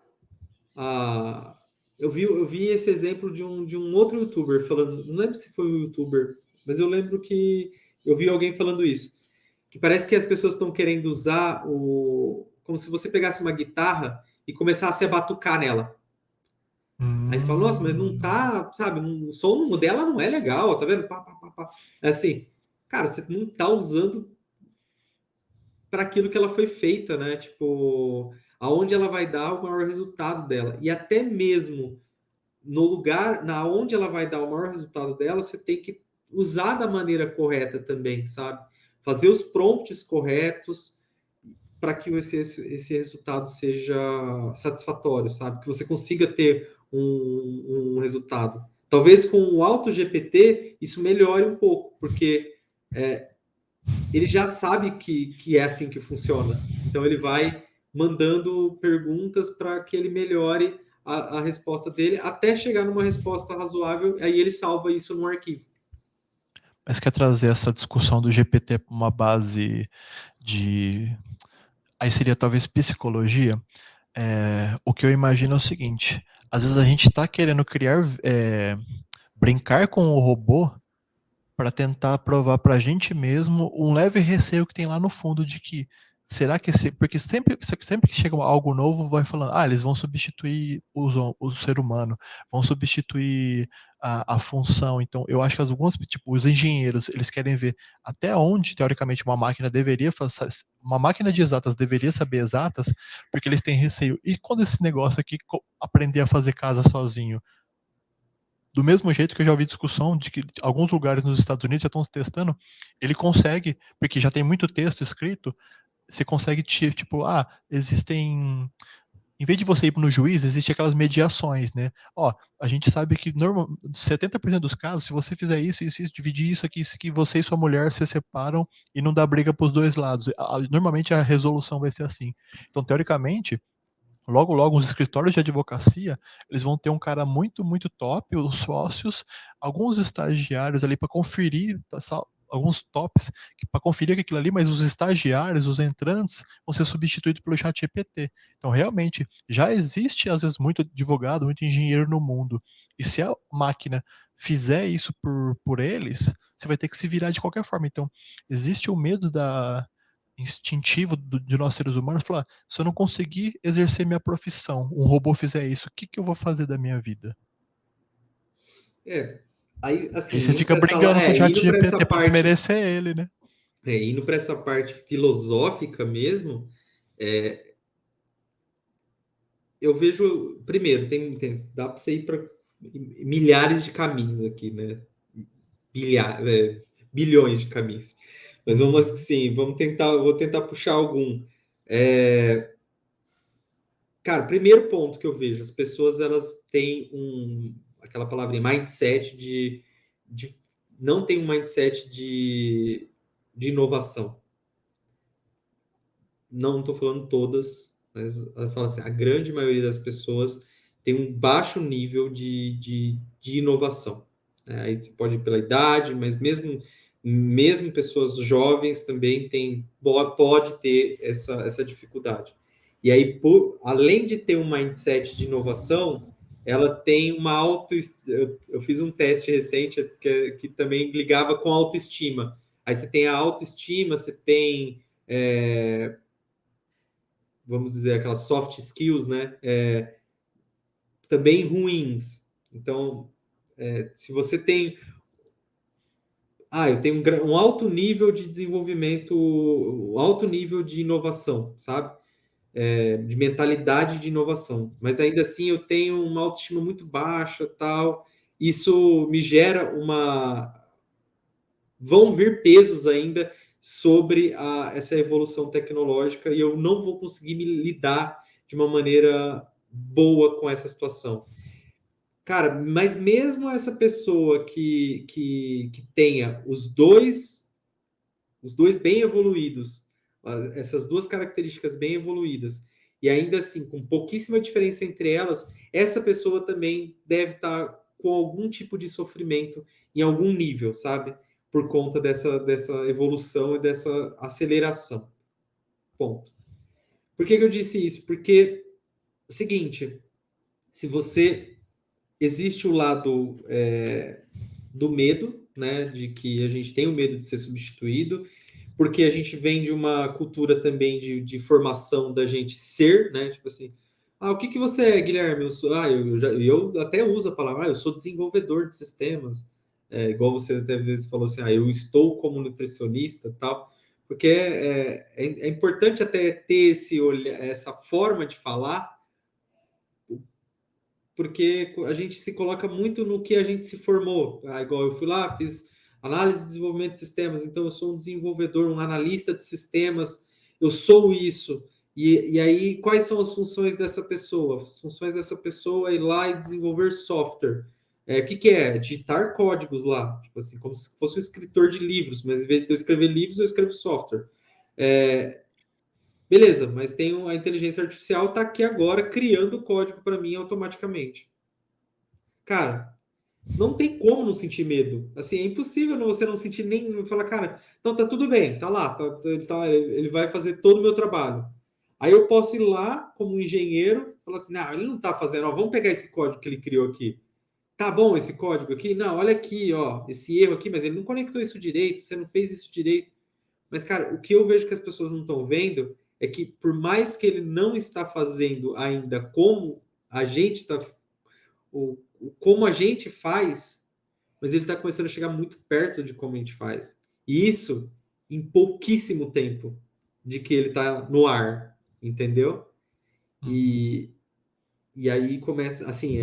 a. Eu vi esse exemplo de um outro youtuber falando, não lembro se foi um youtuber, mas eu lembro que eu vi alguém falando isso, que parece que as pessoas estão querendo usar como se você pegasse uma guitarra e começasse a batucar nela. Aí você fala, nossa, mas não Hum. tá, sabe, o som dela não é legal, tá vendo? Pá, pá, pá, pá. É assim, cara, você não tá usando para aquilo que ela foi feita, né? Tipo, aonde ela vai dar o maior resultado dela. E até mesmo no lugar, na onde ela vai dar o maior resultado dela, você tem que usar da maneira correta também, sabe? Fazer os prompts corretos para que esse resultado seja satisfatório, sabe? Que você consiga ter um resultado. Talvez com o Auto GPT isso melhore um pouco, porque ele já sabe que é assim que funciona. Então ele vai mandando perguntas para que ele melhore a resposta dele até chegar numa resposta razoável, aí ele salva isso num arquivo. Mas quer trazer essa discussão do GPT para uma base de. Aí seria talvez psicologia. O que eu imagino é o seguinte: às vezes a gente está querendo criar, brincar com o robô para tentar provar para a gente mesmo um leve receio que tem lá no fundo de que será que porque sempre que chega algo novo vai falando, eles vão substituir o ser humano, vão substituir a função. Então eu acho que alguns, tipo, os engenheiros, eles querem ver até onde teoricamente uma máquina deveria fazer, uma máquina de exatas deveria saber exatas, porque eles têm receio. E quando esse negócio aqui aprender a fazer casa sozinho? Do mesmo jeito que eu já ouvi discussão de que alguns lugares nos Estados Unidos já estão testando, ele consegue, porque já tem muito texto escrito, você consegue, tipo, existem. Em vez de você ir no juiz, existe aquelas mediações, né? Ó, a gente sabe que 70% dos casos, se você fizer isso, dividir isso aqui, você e sua mulher se separam e não dá briga para os dois lados. Normalmente a resolução vai ser assim. Então, teoricamente, logo, logo, os escritórios de advocacia, eles vão ter um cara muito, muito top, os sócios, alguns estagiários ali para conferir, alguns tops para conferir aquilo ali, mas os estagiários, os entrantes, vão ser substituídos pelo chat GPT. Então, realmente, já existe, às vezes, muito advogado, muito engenheiro no mundo. E se a máquina fizer isso por eles, você vai ter que se virar de qualquer forma. Então, existe o medo instintivo de nós seres humanos, falar, se eu não conseguir exercer minha profissão, um robô fizer isso, o que que eu vou fazer da minha vida? É, aí, Aí assim, você indo fica para brigando com o chat indo para essa GPT para parte, desmerecer ele, né? indo para essa parte filosófica mesmo, é, eu vejo, primeiro, dá para você ir para milhares de caminhos aqui, né? Bilhões de caminhos. Mas vamos sim, vou tentar puxar algum. É, cara, primeiro ponto que eu vejo, as pessoas elas têm aquela palavrinha, mindset de não tem um mindset de inovação. Não estou falando todas, mas eu falo assim, a grande maioria das pessoas tem um baixo nível de inovação. Aí você pode ir pela idade, mas mesmo pessoas jovens também pode ter essa dificuldade. E aí, além de ter um mindset de inovação, ela tem uma eu fiz um teste recente que também ligava com autoestima. Aí você tem a autoestima, você tem vamos dizer, aquelas soft skills, né? Também ruins. Então, se você tem. Eu tenho um alto nível de desenvolvimento, um alto nível de inovação, sabe? De mentalidade de inovação. Mas ainda assim eu tenho uma autoestima muito baixa, tal. Isso me gera uma. Vão vir pesos ainda sobre essa evolução tecnológica e eu não vou conseguir me lidar de uma maneira boa com essa situação. Cara, mas mesmo essa pessoa que tenha os dois bem evoluídos, essas duas características bem evoluídas, e ainda assim, com pouquíssima diferença entre elas, essa pessoa também deve estar com algum tipo de sofrimento em algum nível, sabe? Por conta dessa evolução e dessa aceleração. Ponto. Por que eu disse isso? Porque o seguinte, se você existe o lado do medo, né, de que a gente tem o medo de ser substituído, porque a gente vem de uma cultura também de formação da gente ser, né, tipo assim, o que você é, Guilherme? Eu até uso a palavra, eu sou desenvolvedor de sistemas, igual você até vezes falou assim, eu estou como nutricionista, tal, porque é importante até ter essa forma de falar, porque a gente se coloca muito no que a gente se formou. Igual eu fui lá, fiz análise de desenvolvimento de sistemas, então eu sou um desenvolvedor, um analista de sistemas, eu sou isso. E aí, quais são as funções dessa pessoa? As funções dessa pessoa é ir lá e desenvolver software. O que é? Digitar códigos lá, tipo assim, como se fosse um escritor de livros, mas em vez de eu escrever livros, eu escrevo software. Beleza, mas a inteligência artificial está aqui agora criando código para mim automaticamente. Cara, não tem como não sentir medo. Assim, é impossível você não sentir nem falar, cara, então tá tudo bem, tá lá, ele vai fazer todo o meu trabalho. Aí eu posso ir lá como um engenheiro, falar assim, não, ele não tá fazendo, vamos pegar esse código que ele criou aqui. Tá bom esse código aqui? Não, olha aqui, ó, esse erro aqui, mas ele não conectou isso direito, você não fez isso direito. Mas, cara, o que eu vejo que as pessoas não estão vendo é que, por mais que ele não está fazendo ainda como a gente está, como a gente faz, mas ele está começando a chegar muito perto de como a gente faz. E isso em pouquíssimo tempo de que ele está no ar, entendeu? Uhum. E aí começa, assim,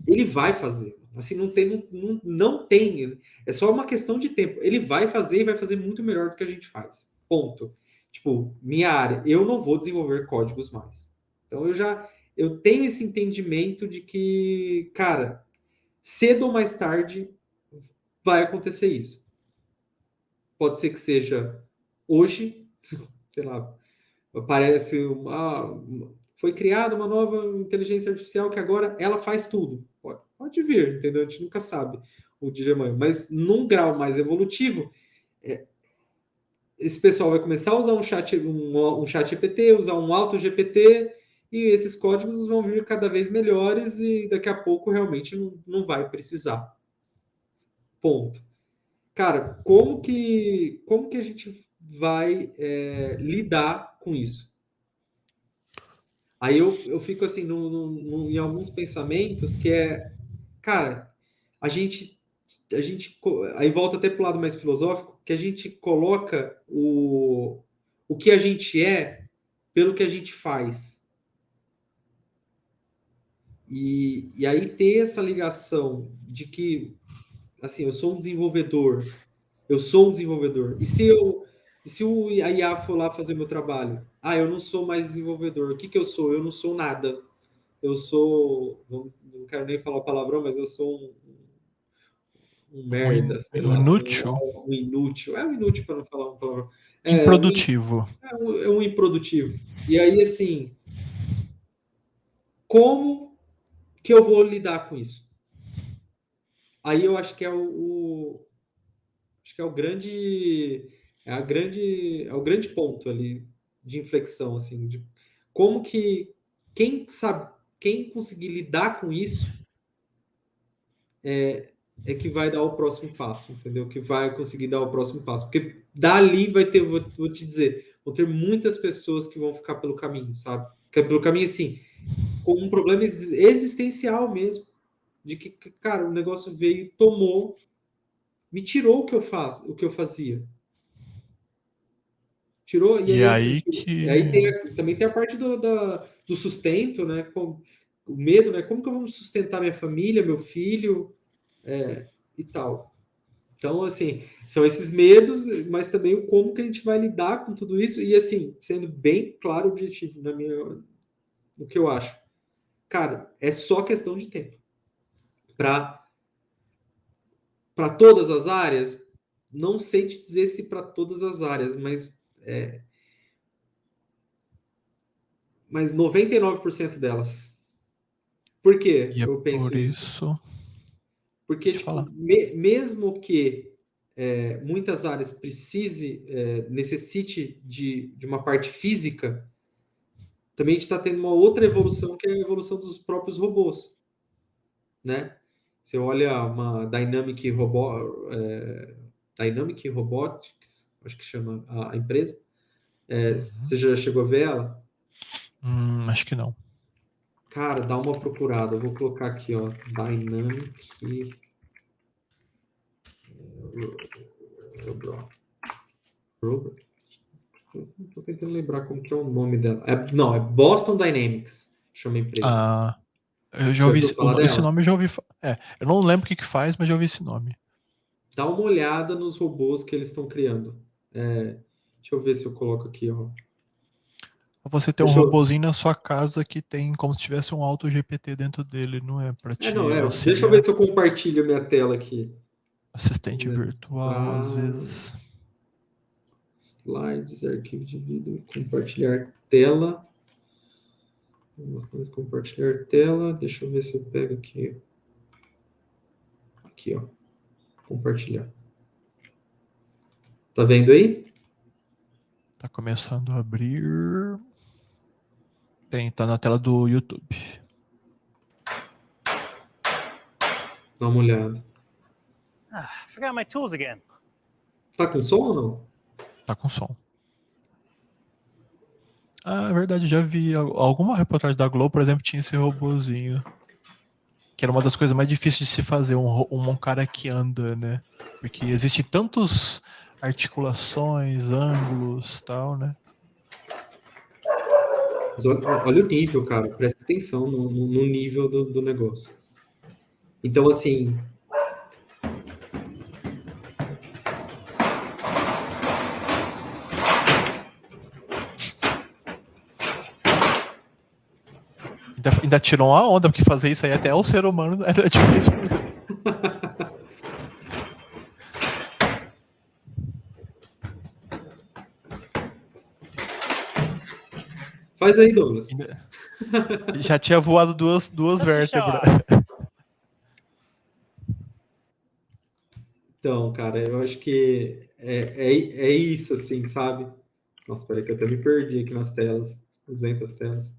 ele vai fazer. Assim, não tem, é só uma questão de tempo. Ele vai fazer e vai fazer muito melhor do que a gente faz. Ponto. Tipo, minha área, eu não vou desenvolver códigos mais. Então eu tenho esse entendimento de que, cara, cedo ou mais tarde vai acontecer isso. Pode ser que seja hoje, sei lá, parece foi criada uma nova inteligência artificial que agora ela faz tudo. Pode vir, entendeu? A gente nunca sabe o dia de amanhã. Mas num grau mais evolutivo, esse pessoal vai começar a usar um chat GPT, usar um auto GPT, e esses códigos vão vir cada vez melhores e daqui a pouco realmente não vai precisar. Ponto. Cara, como que a gente vai lidar com isso? Aí eu fico assim em alguns pensamentos que cara, a gente, aí volta até para o lado mais filosófico, que a gente coloca o que a gente é pelo que a gente faz. E aí ter essa ligação de que, assim, eu sou um desenvolvedor, e se eu E se a IA for lá fazer o meu trabalho? Ah, eu não sou mais desenvolvedor. O que que eu sou? Eu não sou nada. Eu sou. Não quero nem falar palavrão, mas eu sou um merda, sei Um lá. inútil, Um inútil. É um inútil para não falar um palavrão. É improdutivo. é um improdutivo. E aí, assim, como que eu vou lidar com isso? Aí eu acho que acho que é o grande é o grande ponto ali de inflexão assim, de como que quem sabe, quem conseguir lidar com isso é que vai dar o próximo passo, entendeu? Que vai conseguir dar o próximo passo, porque dali vai ter, vou te dizer, vão ter muitas pessoas que vão ficar pelo caminho, sabe? Que é pelo caminho assim, com um problema existencial mesmo, de que, cara, o negócio veio, tomou, me tirou o que eu faço, o que eu fazia. Tirou, e E aí assim, aí aí que. tem também tem a parte do sustento, né? O medo, né? Como que eu vou sustentar minha família, meu filho, e tal. Então, assim, são esses medos, mas também o como que a gente vai lidar com tudo isso, e assim, sendo bem claro o objetivo no que eu acho. Cara, é só questão de tempo. Para todas as áreas, não sei te dizer se para todas as áreas, mas 99% delas. Por que E é eu penso por isso? isso. Porque, Pode tipo, falar. mesmo que muitas áreas necessite de uma parte física, também a gente está tendo uma outra evolução, que é a evolução dos próprios robôs, né? Você olha uma Dynamic Robotics, acho que chama a empresa. Uhum. Você já chegou a ver ela? Acho que não. Cara, dá uma procurada. Eu vou colocar aqui, ó, Dynamic Robot. Tô tentando lembrar como que é o nome dela. Não, é Boston Dynamics, chama a empresa. Ah, eu já Você já ouvi ouviu falar esse dela? nome, eu já ouvi. Eu não lembro o que que faz, mas já ouvi esse nome. Dá uma olhada nos robôs que eles estão criando. Deixa eu ver se eu coloco aqui, ó. Você tem um Deixa eu. robozinho na sua casa que tem como se tivesse um auto GPT dentro dele, não é? Para Não, te deixa eu ver auxiliar. se eu compartilho minha tela aqui. Assistente Vamos ver. virtual, às Tá. vezes. Slides, arquivo de vídeo, compartilhar tela. Vamos compartilhar tela. Deixa eu ver se eu pego aqui. Aqui, ó. Compartilhar. Tá vendo aí? Tá começando a abrir. Tá na tela do YouTube. Dá uma olhada. Forgot my tools again. Tá com som ou não? Tá com som. Ah, é verdade, já vi. Alguma reportagem da Globo, por exemplo, tinha esse robozinho. Que era uma das coisas mais difíceis de se fazer, um cara que anda, né? Porque existe tantos articulações, ângulos, tal, né? Mas olha o nível, cara. Presta atenção no nível do negócio. Então, assim, Ainda tirou uma onda, porque fazer isso aí até o ser humano é difícil fazer. faz aí, Douglas. Já tinha voado duas Such a vértebras. show-off. Então, cara, eu acho que é isso, assim, sabe? Nossa, peraí que eu até me perdi aqui nas telas, 200 telas.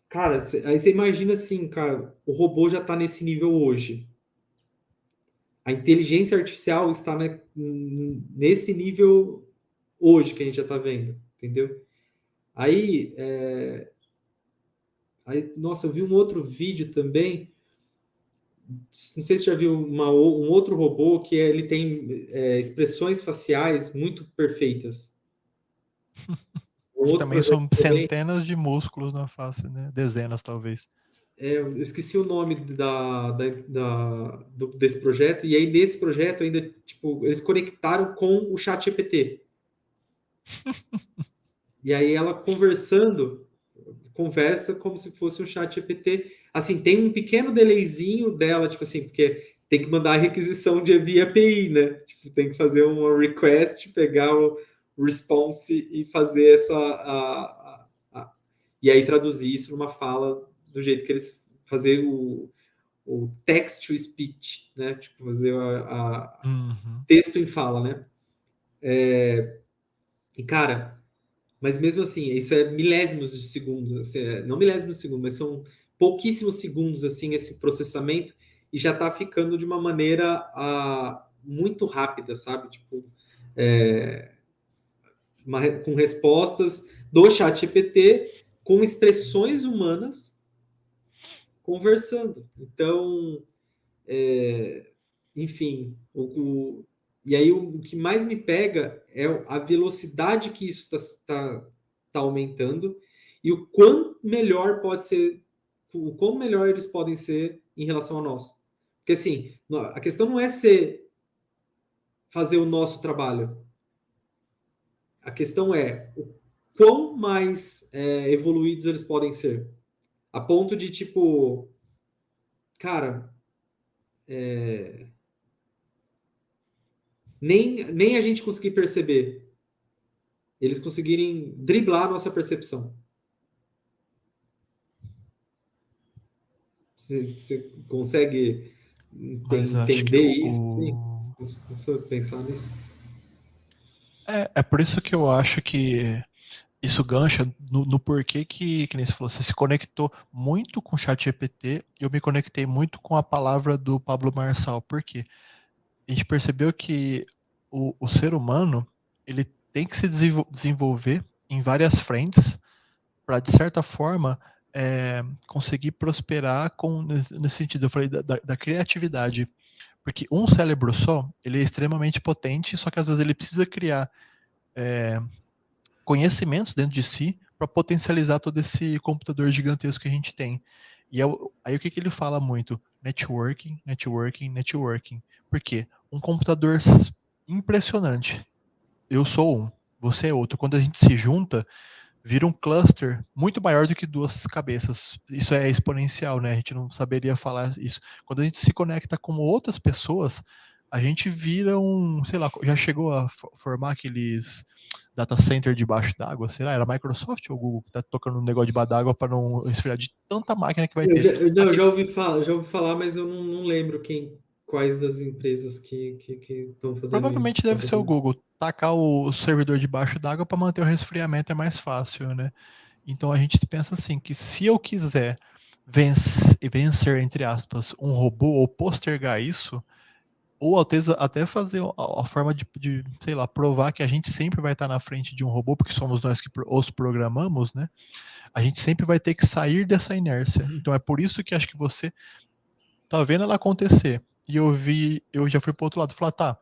Cara, aí você imagina assim, cara, o robô já está nesse nível hoje. A inteligência artificial está nesse nível hoje que a gente já está vendo, entendeu? Aí, nossa, eu vi um outro vídeo também. Não sei se você já viu um outro robô que ele tem expressões faciais muito perfeitas. Um Que outro também projeto são também. centenas de músculos na face, né? Dezenas, talvez. eu esqueci o nome desse projeto, e aí desse projeto ainda, tipo, eles conectaram com o ChatGPT. E aí ela conversa como se fosse um ChatGPT. Assim, tem um pequeno delayzinho dela, tipo assim, porque tem que mandar a requisição via API, né? Tipo, tem que fazer uma request, pegar o response e fazer e aí traduzir isso numa fala do jeito que eles fazer o text to speech, né? Tipo, fazer texto em fala, né? E, cara, mas mesmo assim, isso é milésimos de segundos, assim, não milésimos de segundos, mas são pouquíssimos segundos, assim, esse processamento, e já tá ficando de uma maneira muito rápida, sabe? Tipo, é, com respostas do chat GPT com expressões humanas conversando. Então, enfim, e aí o que mais me pega é a velocidade que isso tá aumentando e o quão melhor pode ser, o quão melhor eles podem ser em relação a nós. Porque assim, a questão não é fazer o nosso trabalho. A questão é o quão mais evoluídos eles podem ser. A ponto de, tipo, cara, nem a gente conseguir perceber. Eles conseguirem driblar a nossa percepção. Você consegue Mas acho que entender isso? Sim. Começou a pensar nisso? é por isso que eu acho que isso gancha no porquê que nem você falou, você se conectou muito com o ChatGPT e eu me conectei muito com a palavra do Pablo Marçal. Por quê? A gente percebeu que o ser humano ele tem que se desenvolver em várias frentes para, de certa forma, conseguir prosperar nesse sentido. Eu falei da criatividade. Porque um cérebro só, ele é extremamente potente, só que às vezes ele precisa criar conhecimentos dentro de si para potencializar todo esse computador gigantesco que a gente tem. E aí o que ele fala muito? Networking, networking, networking. Por quê? Um computador impressionante. Eu sou um, você é outro. Quando a gente se junta, vira um cluster muito maior do que duas cabeças. Isso é exponencial, né? A gente não saberia falar isso. Quando a gente se conecta com outras pessoas, a gente vira sei lá, já chegou a formar aqueles data center debaixo d'água? Será? Era a Microsoft ou o Google que tá tocando um negócio debaixo d'água para não esfriar de tanta máquina que vai ter? Eu já ouvi falar, mas eu não lembro quais das empresas que estão fazendo isso. Provavelmente deve ser o Google. Tacar o servidor debaixo d'água para manter o resfriamento é mais fácil, né? Então a gente pensa assim, que se eu quiser vencer, entre aspas, um robô ou postergar isso, ou até fazer a forma de, sei lá, provar que a gente sempre vai estar na frente de um robô, porque somos nós que os programamos, né? A gente sempre vai ter que sair dessa inércia. Então é por isso que acho que você tá vendo ela acontecer. E eu já fui pro outro lado e falar, tá,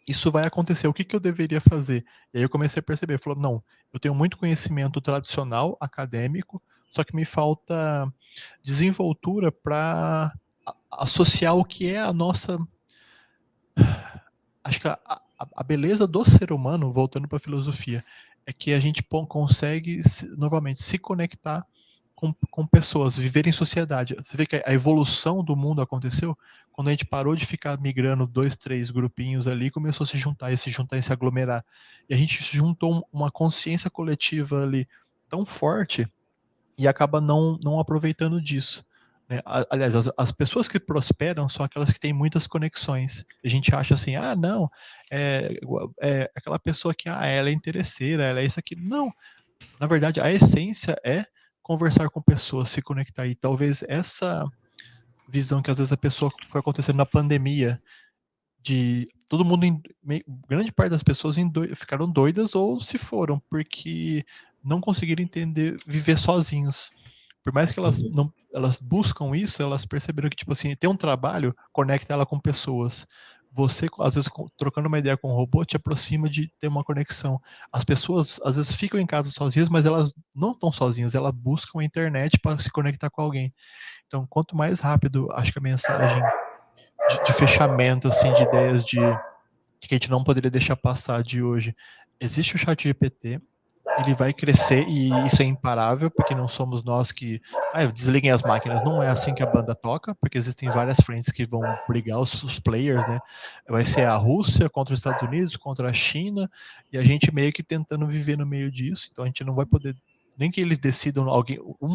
isso vai acontecer, o que que eu deveria fazer? E aí eu comecei a perceber, falou, não, eu tenho muito conhecimento tradicional, acadêmico, só que me falta desenvoltura para associar o que é a nossa. Acho que a beleza do ser humano, voltando para a filosofia, é que a gente consegue, novamente, se conectar com pessoas, viver em sociedade. Você vê que a evolução do mundo aconteceu quando a gente parou de ficar migrando dois, três grupinhos ali, começou a se juntar e se aglomerar. E a gente juntou uma consciência coletiva ali tão forte e acaba não aproveitando disso. Né? Aliás, as pessoas que prosperam são aquelas que têm muitas conexões. A gente acha assim, ah, não, é aquela pessoa que ela é interesseira, ela é isso aqui. Não, na verdade, a essência é conversar com pessoas, se conectar. E talvez essa visão que às vezes a pessoa foi acontecendo na pandemia, de todo mundo, grande parte das pessoas ficaram doidas ou se foram, porque não conseguiram entender viver sozinhos. Por mais que elas Uhum. não elas buscam isso, elas perceberam que, tipo assim, ter um trabalho conecta ela com pessoas. você, às vezes, trocando uma ideia com um robô, te aproxima de ter uma conexão. As pessoas, às vezes, ficam em casa sozinhas, mas elas não estão sozinhas, elas buscam a internet para se conectar com alguém. Então, quanto mais rápido, acho que a mensagem de fechamento, assim, de ideias que a gente não poderia deixar passar de hoje. Existe o chat GPT, ele vai crescer e isso é imparável, porque não somos nós que desliguem as máquinas. Não é assim que a banda toca, porque existem várias frentes que vão brigar os players, né? Vai ser a Rússia contra os Estados Unidos, contra a China, e a gente meio que tentando viver no meio disso, então a gente não vai poder, nem que eles decidam,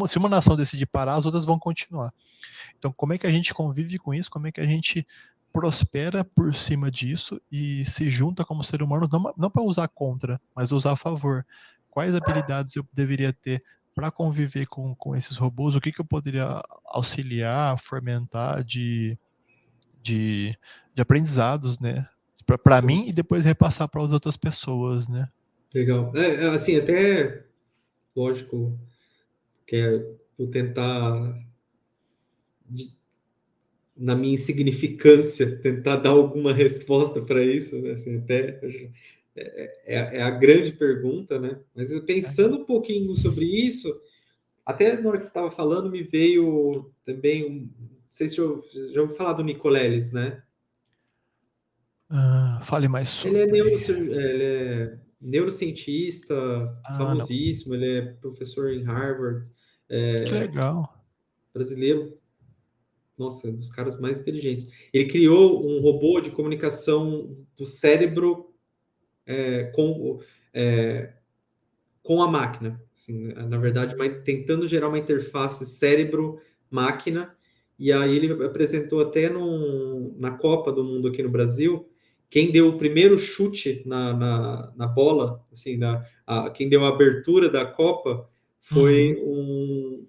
se uma nação decidir parar, as outras vão continuar. Então, como é que a gente convive com isso? Como é que a gente prospera por cima disso e se junta como ser humano, não para usar contra, mas usar a favor? Quais habilidades eu deveria ter para conviver com esses robôs? O que eu poderia auxiliar, fomentar de, de aprendizados, né? Para Sim, mim e depois repassar para as outras pessoas, né? legal. Assim, até, lógico, vou tentar, de- na minha insignificância, tentar dar alguma resposta para isso, né? Assim, até é a grande pergunta, né? Mas pensando um pouquinho sobre isso, até na hora que você estava falando, me veio também, não sei se já ouviu falar do Nicoleles, né? Fale mais sobre. Ele é neurocientista, Não. famosíssimo, ele é professor em Harvard, Que legal. brasileiro, nossa, um dos caras mais inteligentes. Ele criou um robô de comunicação do cérebro é, com, é, com a máquina. Assim, na verdade, tentando gerar uma interface cérebro-máquina. E aí ele apresentou até na Copa do Mundo aqui no Brasil. Quem deu o primeiro chute na bola, assim, quem deu a abertura da Copa foi Uhum.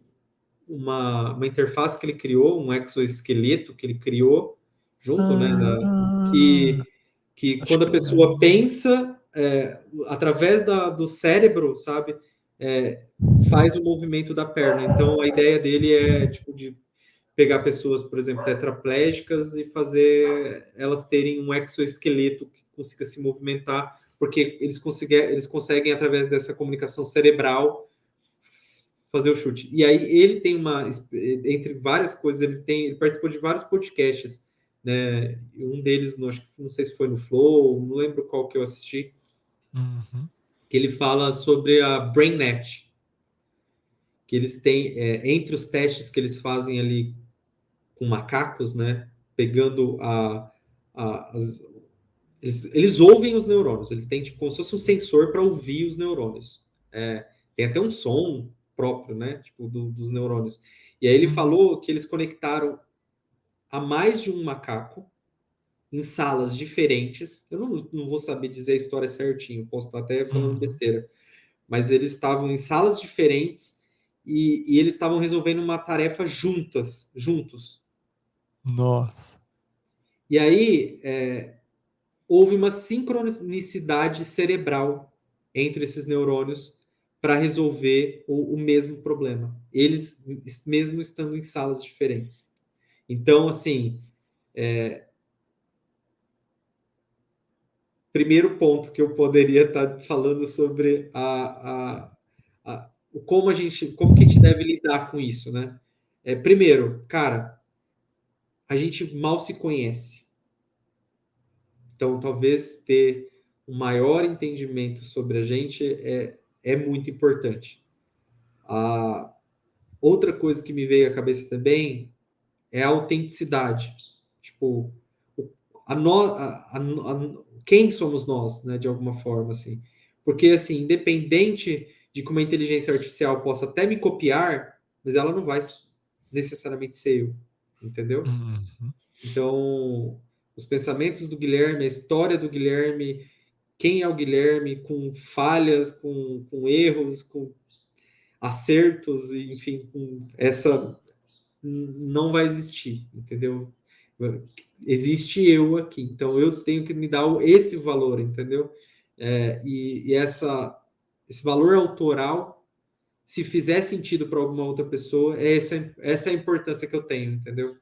uma interface que ele criou, um exoesqueleto que ele criou junto, né, Ah, que acho quando que a eu lembro. pessoa pensa, através do cérebro, sabe, faz o movimento da perna. Então, a ideia dele é, tipo, de pegar pessoas, por exemplo, tetraplégicas e fazer elas terem um exoesqueleto que consiga se movimentar, porque eles conseguem, através dessa comunicação cerebral, fazer o chute. E aí ele tem entre várias coisas, ele participou de vários podcasts, né? Um deles, não sei se foi no Flow, não lembro qual que eu assisti, Uhum. que ele fala sobre a BrainNet, que eles têm, entre os testes que eles fazem ali com macacos, né? Pegando eles ouvem os neurônios, ele tem tipo como se fosse um sensor para ouvir os neurônios. Tem até um som próprio, né? Tipo, dos neurônios. E aí ele Uhum. falou que eles conectaram a mais de um macaco em salas diferentes. Eu não vou saber dizer a história certinho, posso estar até falando Uhum. besteira. Mas eles estavam em salas diferentes e eles estavam resolvendo uma tarefa juntos. Nossa. E aí houve uma sincronicidade cerebral entre esses neurônios para resolver o mesmo problema. Eles mesmo estando em salas diferentes. Então, assim, primeiro ponto que eu poderia estar falando sobre como que a gente deve lidar com isso, né? Primeiro, cara, a gente mal se conhece. Então, talvez ter um maior entendimento sobre a gente é muito importante. A outra coisa que me veio à cabeça também é a autenticidade. Tipo, a, no, a- quem somos nós, né, de alguma forma, assim. Porque, assim, independente de como a inteligência artificial possa até me copiar, mas ela não vai necessariamente ser eu, entendeu? Uhum. Então, os pensamentos do Guilherme, a história do Guilherme, quem é o Guilherme, com falhas, com erros, com acertos, enfim, essa não vai existir, entendeu? Existe eu aqui, então eu tenho que me dar esse valor, entendeu? E esse valor autoral, se fizer sentido para alguma outra pessoa, essa é a importância que eu tenho, entendeu?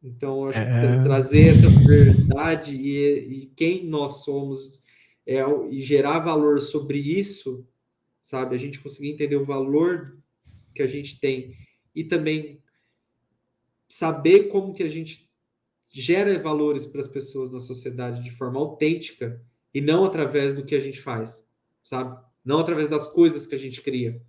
Então, eu acho que trazer essa verdade e quem nós somos e gerar valor sobre isso, sabe? A gente conseguir entender o valor que a gente tem e também saber como que a gente gera valores para as pessoas na sociedade de forma autêntica e não através do que a gente faz, sabe? Não através das coisas que a gente cria.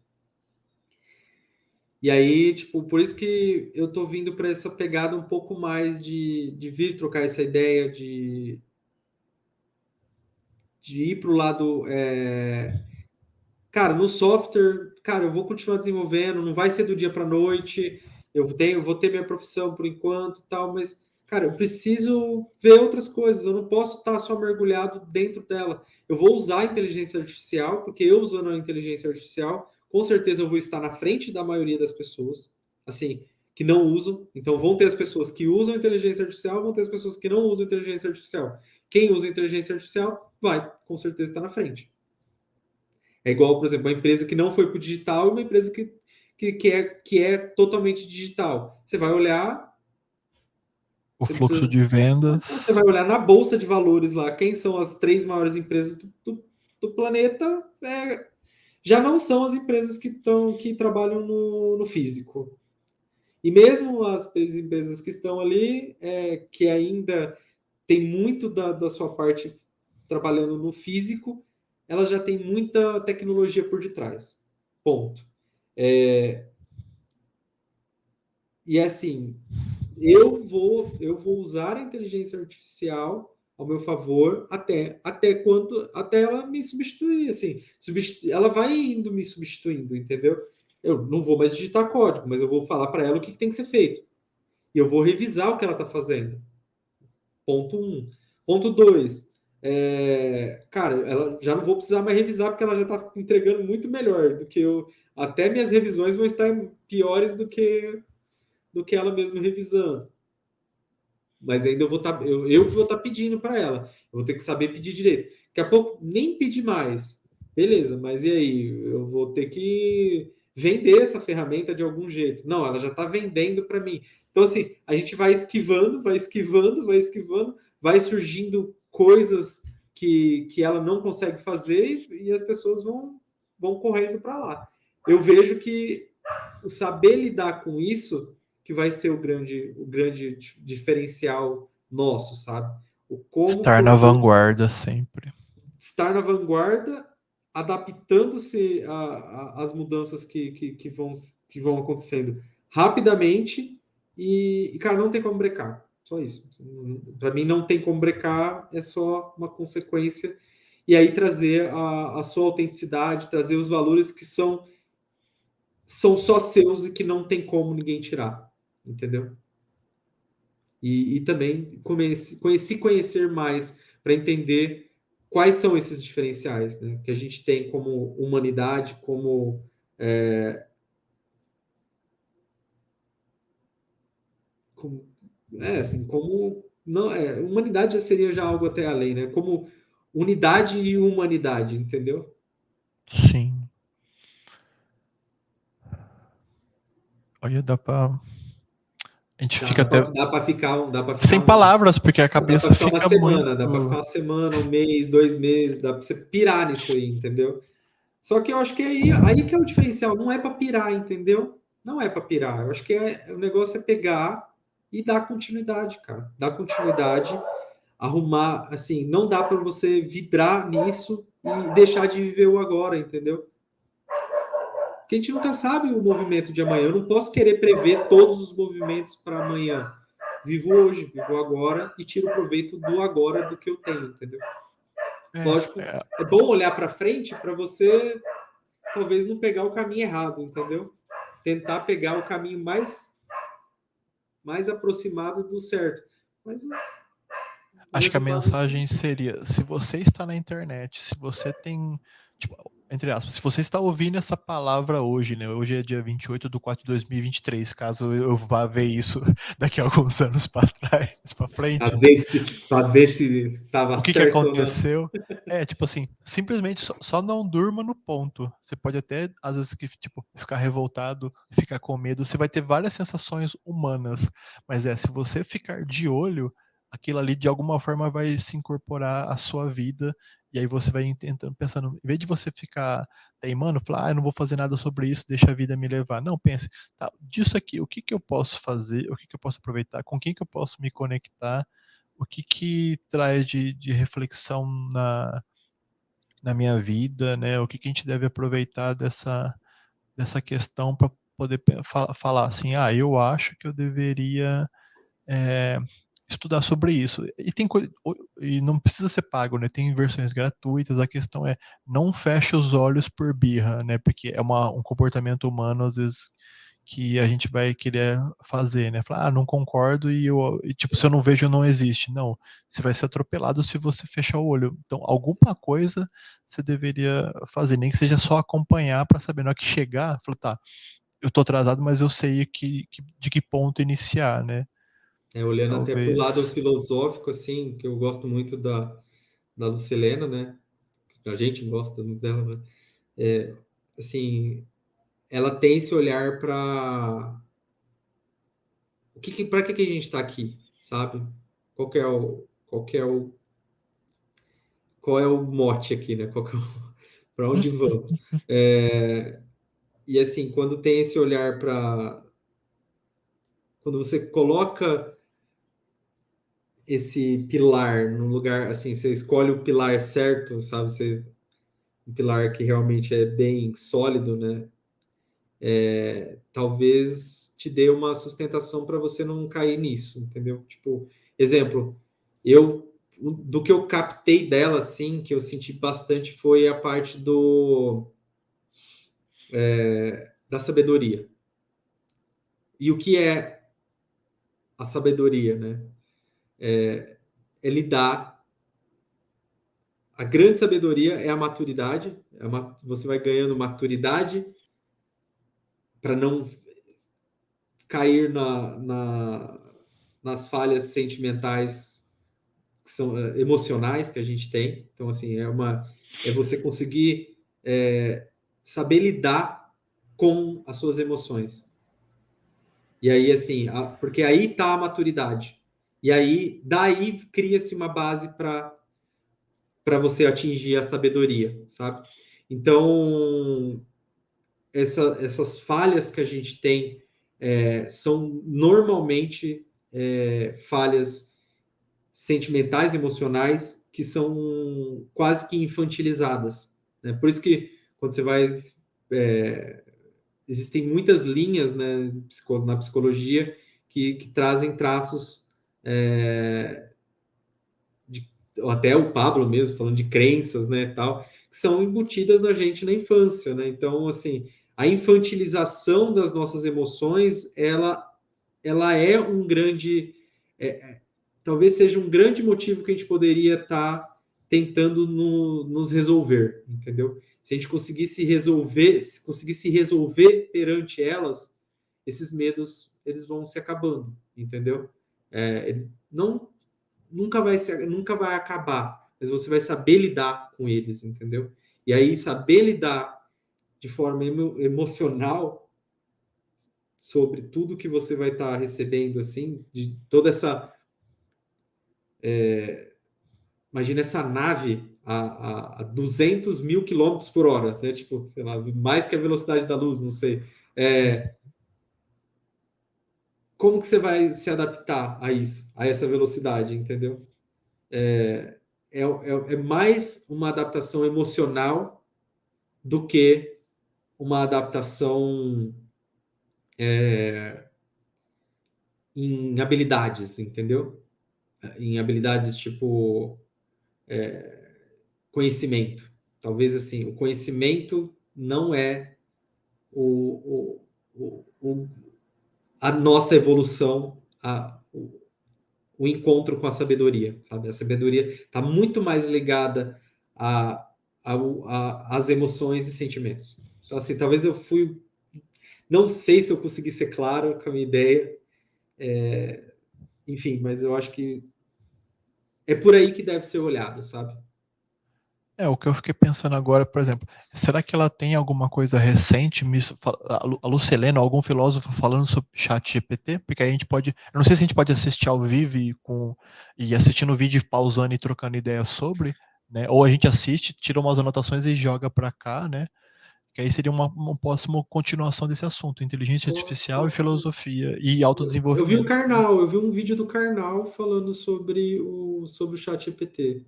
E aí, tipo, por isso que eu tô vindo para essa pegada um pouco mais de vir trocar essa ideia, de ir para o lado. Cara, no software, cara, eu vou continuar desenvolvendo, não vai ser do dia para noite, vou ter minha profissão por enquanto, tal, mas, cara, eu preciso ver outras coisas, eu não posso estar só mergulhado dentro dela. Eu vou usar a inteligência artificial, porque eu usando a inteligência artificial, com certeza eu vou estar na frente da maioria das pessoas, assim, que não usam. Então, vão ter as pessoas que usam a inteligência artificial, vão ter as pessoas que não usam a inteligência artificial. Quem usa a inteligência artificial vai, com certeza, estar na frente. É igual, por exemplo, uma empresa que não foi para o digital e uma empresa que é totalmente digital. Você vai olhar. O fluxo de vendas. Você vai olhar na bolsa de valores lá, quem são as 3 maiores empresas do planeta, já não são as empresas que trabalham no físico. E mesmo as empresas que estão ali, que ainda tem muito da sua parte trabalhando no físico, ela já tem muita tecnologia por detrás. Ponto. E assim, eu vou usar a inteligência artificial ao meu favor até ela me substituir, assim, ela vai indo me substituindo, entendeu? Eu não vou mais digitar código, mas eu vou falar para ela o que tem que ser feito. E eu vou revisar o que ela está fazendo. Ponto 1. Ponto 2. Cara, ela já não vou precisar mais revisar porque ela já está entregando muito melhor do que eu. Até minhas revisões vão estar piores do que ela mesma revisando. Mas ainda eu vou estar, eu que vou estar pedindo para ela. Eu vou ter que saber pedir direito. Daqui a pouco nem pedir mais. Beleza, mas e aí? Eu vou ter que vender essa ferramenta de algum jeito. Não, ela já está vendendo para mim. Então, assim, a gente vai esquivando, vai surgindo coisas que ela não consegue fazer e as pessoas vão correndo para lá. Eu vejo que o saber lidar com isso que vai ser o grande diferencial nosso, sabe? O como Estar na vanguarda sempre. Estar na vanguarda, adaptando-se às mudanças que vão acontecendo rapidamente e, cara, não tem como brecar. Só isso. Para mim, não tem como brecar, é só uma consequência. E aí trazer a sua autenticidade, trazer os valores que são só seus e que não tem como ninguém tirar, entendeu? E também conhecer mais para entender quais são esses diferenciais, né, que a gente tem como humanidade, como não humanidade já seria já algo até além, né? Como unidade e humanidade, entendeu? Sim. Olha, dá para a gente fica até dá para ficar sem palavras, porque a cabeça fica muito. Dá para ficar uma semana, um mês, 2 meses, dá para você pirar nisso aí, entendeu? Só que eu acho que aí que é o diferencial, não é para pirar, entendeu? Não é para pirar. Eu acho que o negócio é pegar e dar continuidade, cara. Dar continuidade, arrumar, assim, não dá para você vidrar nisso e deixar de viver o agora, entendeu? Porque a gente nunca sabe o movimento de amanhã. Eu não posso querer prever todos os movimentos para amanhã. Vivo hoje, vivo agora e tiro proveito do agora do que eu tenho, entendeu? Lógico, é bom olhar para frente para você talvez não pegar o caminho errado, entendeu? Tentar pegar o caminho mais aproximado do certo. Mas acho que a mensagem seria: se você está na internet, se você tem, tipo, entre aspas, se você está ouvindo essa palavra hoje, né? Hoje é dia 28/4/2023, caso eu vá ver isso daqui a alguns anos para trás, para frente, né? Para ver se estava O que que certo ou não. aconteceu? É, tipo assim, simplesmente só não durma no ponto. Você pode até, às vezes, tipo, ficar revoltado, ficar com medo. Você vai ter várias sensações humanas. Mas se você ficar de olho, aquilo ali de alguma forma vai se incorporar à sua vida. E aí você vai tentando, pensando, em vez de você ficar teimando, falar, eu não vou fazer nada sobre isso, deixa a vida me levar. Não, pense, tá, disso aqui, o que que eu posso fazer? O que que eu posso aproveitar? Com quem que eu posso me conectar? O que que traz de reflexão na minha vida, né? O que que a gente deve aproveitar dessa questão para poder falar assim, eu acho que eu deveria é, estudar sobre isso. E e não precisa ser pago, né? Tem versões gratuitas. A questão é não feche os olhos por birra, né? Porque é um comportamento humano às vezes que a gente vai querer fazer, né? Falar, não concordo tipo, se eu não vejo, não existe. Não, você vai ser atropelado se você fechar o olho. Então, alguma coisa você deveria fazer, nem que seja só acompanhar para saber na hora que chegar, falar, tá, eu tô atrasado, mas eu sei de que ponto iniciar, né? Olhando até para o lado Talvez. filosófico, assim, que eu gosto muito da Lucilena, né? A gente gosta muito dela, né? Assim, ela tem esse olhar para para que a gente está aqui, sabe? Qual é o mote aqui, né? Para onde vamos? E assim, quando tem esse olhar para quando você coloca esse pilar no lugar, assim, você escolhe o pilar certo, sabe? Um pilar que realmente é bem sólido, né? Talvez te dê uma sustentação para você não cair nisso, entendeu? Tipo, exemplo, do que eu captei dela, assim, que eu senti bastante foi a parte da sabedoria. E o que é a sabedoria, né? É lidar. A grande sabedoria é a maturidade. Você vai ganhando maturidade para não cair nas falhas sentimentais que são emocionais que a gente tem. Então, assim, é você conseguir saber lidar com as suas emoções. E aí, assim, porque aí está a maturidade. E aí, daí cria-se uma base para você atingir a sabedoria, sabe? Então, essas falhas que a gente tem são normalmente falhas sentimentais, emocionais, que são quase que infantilizadas, né? Por isso que quando você vai... existem muitas linhas, né, na psicologia que trazem traços até o Pablo mesmo, falando de crenças, né, tal, que são embutidas na gente na infância, né? Então, assim, a infantilização das nossas emoções, ela é um grande... talvez seja um grande motivo que a gente poderia estar tentando nos resolver, entendeu? Se a gente conseguisse resolver perante elas, esses medos, eles vão se acabando, entendeu? Ele nunca vai acabar, mas você vai saber lidar com eles, entendeu? E aí, saber lidar de forma emocional sobre tudo que você vai estar recebendo, assim, de toda essa... Imagina essa nave a 200 mil quilômetros por hora, né? Tipo, sei lá, mais que a velocidade da luz, não sei. Como que você vai se adaptar a isso, a essa velocidade, entendeu? É mais uma adaptação emocional do que uma adaptação em habilidades, entendeu? Em habilidades tipo conhecimento. Talvez assim, o conhecimento não é o, o, o, a nossa evolução, o encontro com a sabedoria, sabe? A sabedoria está muito mais ligada a as emoções e sentimentos. Então, assim, talvez eu fui... Não sei se eu consegui ser claro com a minha ideia, enfim, mas eu acho que é por aí que deve ser olhado, sabe? O que eu fiquei pensando agora, por exemplo, será que ela tem alguma coisa recente, a Lucilena, algum filósofo falando sobre chat GPT? Porque aí a gente pode, eu não sei se a gente pode assistir ao vivo e assistindo o vídeo, pausando e trocando ideias sobre, né? Ou a gente assiste, tira umas anotações e joga para cá, né? Que aí seria uma próxima continuação desse assunto, inteligência artificial e Pode ser. filosofia e Eu vi o autodesenvolvimento. Karnal, eu vi um vídeo do Karnal falando sobre o chat GPT.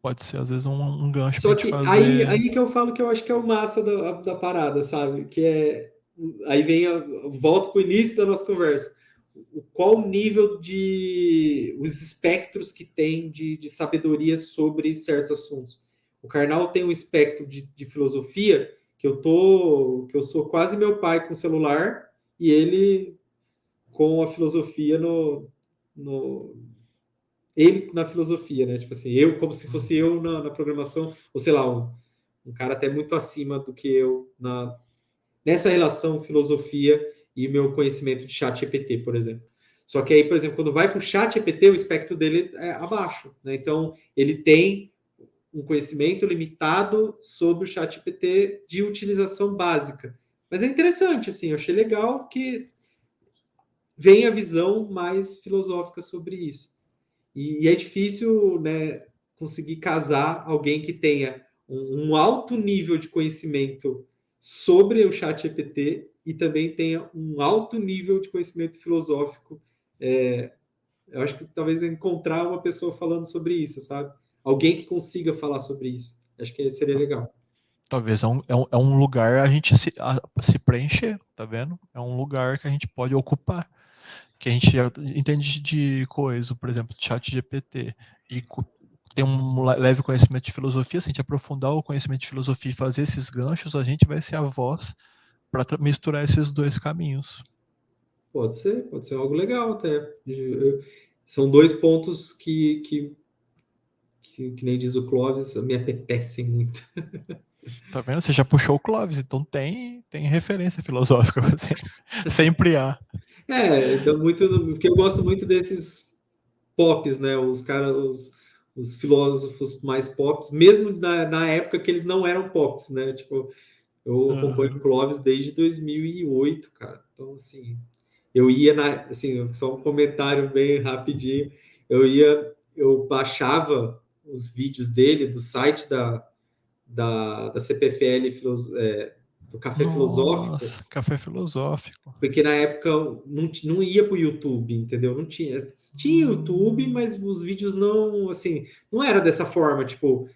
Pode ser, às vezes, um gancho pra Só gente que aí, fazer. aí que eu falo que eu acho que é o massa da parada, sabe? Que é. Aí vem volto para o início da nossa conversa. Qual o nível de. Os espectros que tem de sabedoria sobre certos assuntos. O Karnal tem um espectro de filosofia que eu sou quase meu pai com o celular e ele com a filosofia no, ele na filosofia, né? Tipo assim, eu como se fosse eu na programação, ou sei lá, um cara até muito acima do que eu nessa relação filosofia e meu conhecimento de chat GPT, por exemplo. Só que aí, por exemplo, quando vai para o chat GPT, o espectro dele é abaixo, né? Então, ele tem um conhecimento limitado sobre o chat GPT de utilização básica. Mas é interessante, assim, eu achei legal que vem a visão mais filosófica sobre isso. E é difícil, né, conseguir casar alguém que tenha um alto nível de conhecimento sobre o chat GPT e também tenha um alto nível de conhecimento filosófico. Eu acho que talvez encontrar uma pessoa falando sobre isso, sabe? Alguém que consiga falar sobre isso. Acho que seria legal. Talvez é um lugar a gente se preencher, tá vendo? É um lugar que a gente pode ocupar. Que a gente já entende de coisa, por exemplo, chat GPT, e tem um leve conhecimento de filosofia, se a gente aprofundar o conhecimento de filosofia e fazer esses ganchos, a gente vai ser a voz para misturar esses dois caminhos. Pode ser algo legal até. São dois pontos que nem diz o Clóvis, me apetecem muito. Tá vendo? Você já puxou o Clóvis, então tem referência filosófica você. Sempre há. Então muito, porque eu gosto muito desses pops, né? Os filósofos mais pops, mesmo na época que eles não eram pops, né? Tipo, eu acompanho o Uhum. Clóvis desde 2008, cara. Então, assim, eu ia assim, só um comentário bem rapidinho. Eu baixava os vídeos dele do site da CPFL, do Café Filosófico, Nossa, café filosófico. porque na época não ia para o YouTube, entendeu? Não tinha. Tinha YouTube, Hum, mas os vídeos não, assim, não era dessa forma, tipo,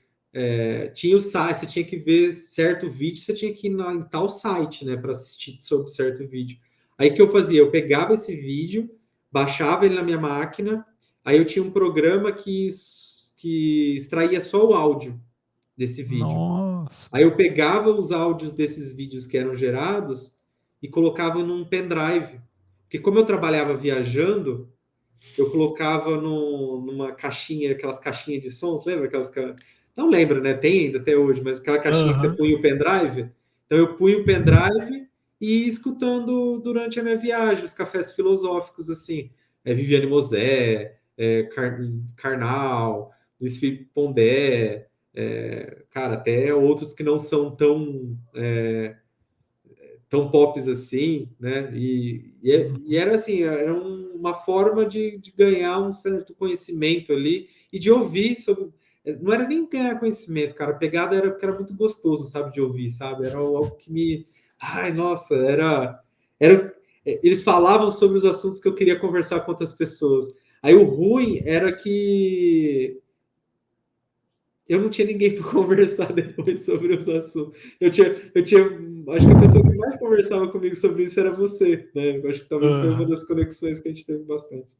tinha o site, você tinha que ver certo vídeo, você tinha que ir em tal site, né, para assistir sobre certo vídeo. Aí o que eu fazia? Eu pegava esse vídeo, baixava ele na minha máquina, aí eu tinha um programa que extraía só o áudio desse vídeo. nossa. Aí eu pegava os áudios desses vídeos que eram gerados e colocava num pendrive. Porque como eu trabalhava viajando, eu colocava numa caixinha, aquelas caixinhas de sons, lembra aquelas não lembra, né? Tem ainda até hoje, mas aquela caixinha que você Aham. punha o pendrive. Então eu punha o pendrive e ia escutando durante a minha viagem os cafés filosóficos assim, Viviane Mosé, Karnal, Luiz Felipe Pondé, cara, até outros que não são tão pops assim, né? E Uhum. era assim, era uma forma de ganhar um certo conhecimento ali e de ouvir sobre. Não era nem ganhar conhecimento, cara. A pegada era que era muito gostoso, sabe, de ouvir, sabe? Era algo que me. Ai, nossa, era. Eles falavam sobre os assuntos que eu queria conversar com outras pessoas. Aí o ruim era que eu não tinha ninguém para conversar depois sobre os assuntos. Eu tinha, acho que a pessoa que mais conversava comigo sobre isso era você, né? Eu acho que talvez foi uma Aham. das conexões que a gente teve bastante.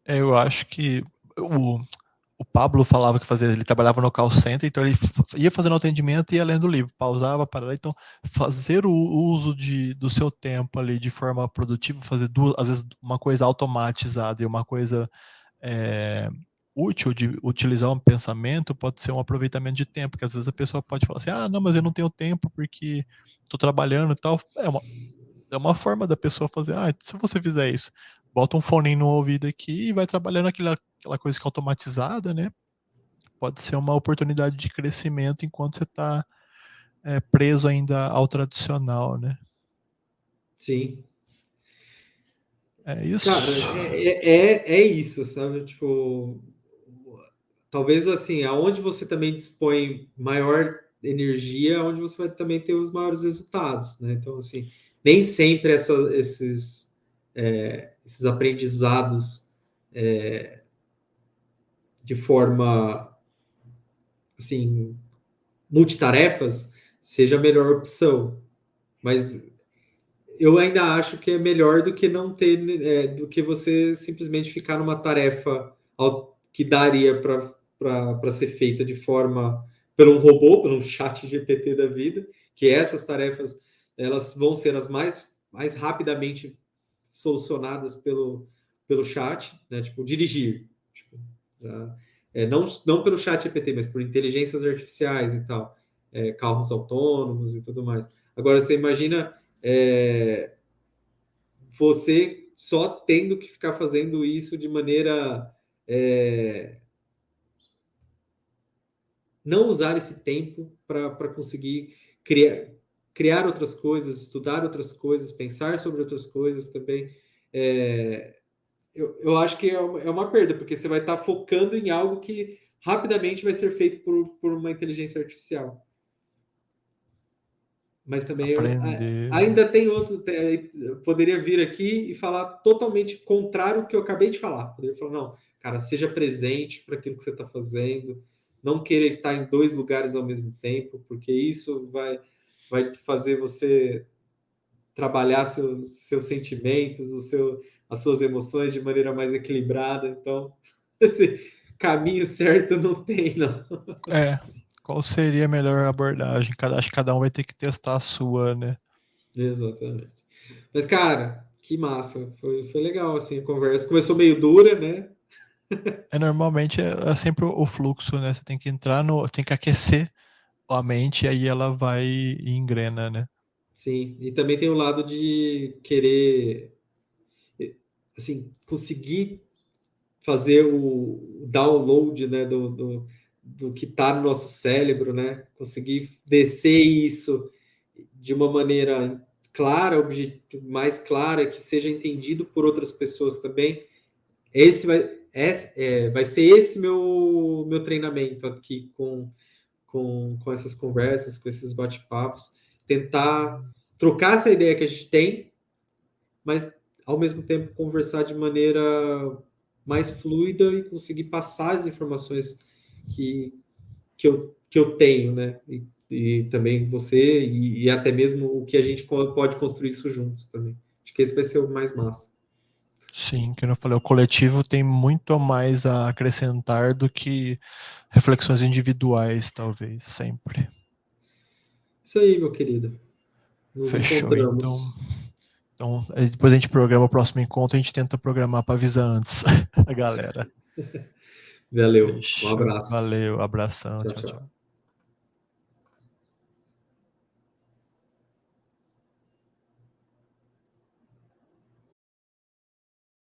Eu acho que o Pablo falava que fazia, ele trabalhava no call center, então ele ia fazendo atendimento e ia lendo o livro, pausava, parava. Então, fazer o uso do seu tempo ali de forma produtiva, fazer duas, às vezes uma coisa automatizada e uma coisa é, útil de utilizar um pensamento pode ser um aproveitamento de tempo, porque às vezes a pessoa pode falar assim, não, mas eu não tenho tempo porque estou trabalhando e tal. É uma forma da pessoa fazer, se você fizer isso, bota um fone no ouvido aqui e vai trabalhando aquela coisa que é automatizada, né? Pode ser uma oportunidade de crescimento enquanto você está preso ainda ao tradicional, né? Sim. É isso. Cara, é isso, sabe? Tipo, talvez assim, aonde você também dispõe maior energia, onde você vai também ter os maiores resultados, né? Então, assim, nem sempre esses aprendizados de forma, assim, multitarefas seja a melhor opção, mas eu ainda acho que é melhor do que não ter, do que você simplesmente ficar numa tarefa que daria para ser feita de forma por um robô, por um chat GPT da vida, que essas tarefas elas vão ser as mais rapidamente solucionadas pelo chat, né? Tipo, dirigir. Tipo, tá? Não pelo chat GPT, mas por inteligências artificiais e tal, carros autônomos e tudo mais. Agora, você imagina você só tendo que ficar fazendo isso de maneira não usar esse tempo para conseguir criar outras coisas, estudar outras coisas, pensar sobre outras coisas também. Eu acho que é uma perda, porque você vai estar focando em algo que rapidamente vai ser feito por uma inteligência artificial. Mas também Aprender. ainda tem outro. Eu poderia vir aqui e falar totalmente contrário ao que eu acabei de falar. Poderia falar, não, cara, seja presente para aquilo que você está fazendo, não queira estar em dois lugares ao mesmo tempo, porque isso vai fazer você trabalhar seus sentimentos, as suas emoções de maneira mais equilibrada. Então, esse caminho certo não tem, não. Qual seria a melhor abordagem? Acho que cada um vai ter que testar a sua, né? Exatamente. Mas, cara, que massa. Foi legal, assim, a conversa. Começou meio dura, né? Normalmente é sempre o fluxo, né? Você tem que tem que aquecer a mente e aí ela vai e engrena, né? Sim. E também tem o lado de querer, assim, conseguir fazer o download, né, do que está no nosso cérebro, né? Conseguir descer isso de uma maneira clara, mais clara, que seja entendido por outras pessoas também. Vai ser esse meu treinamento aqui com essas conversas, com esses bate-papos, tentar trocar essa ideia que a gente tem, mas ao mesmo tempo conversar de maneira mais fluida e conseguir passar as informações que eu tenho, né? E também você, e até mesmo o que a gente pode construir isso juntos também. Acho que esse vai ser o mais massa. Sim, que eu falei, o coletivo tem muito mais a acrescentar do que reflexões individuais, talvez, sempre. Isso aí, meu querido. Nos Fechou, então. encontramos. Então, depois a gente programa o próximo encontro, a gente tenta programar para avisar antes a galera. Valeu. Um Fechou. abraço. Valeu, abração, Tchau, tchau, tchau. tchau.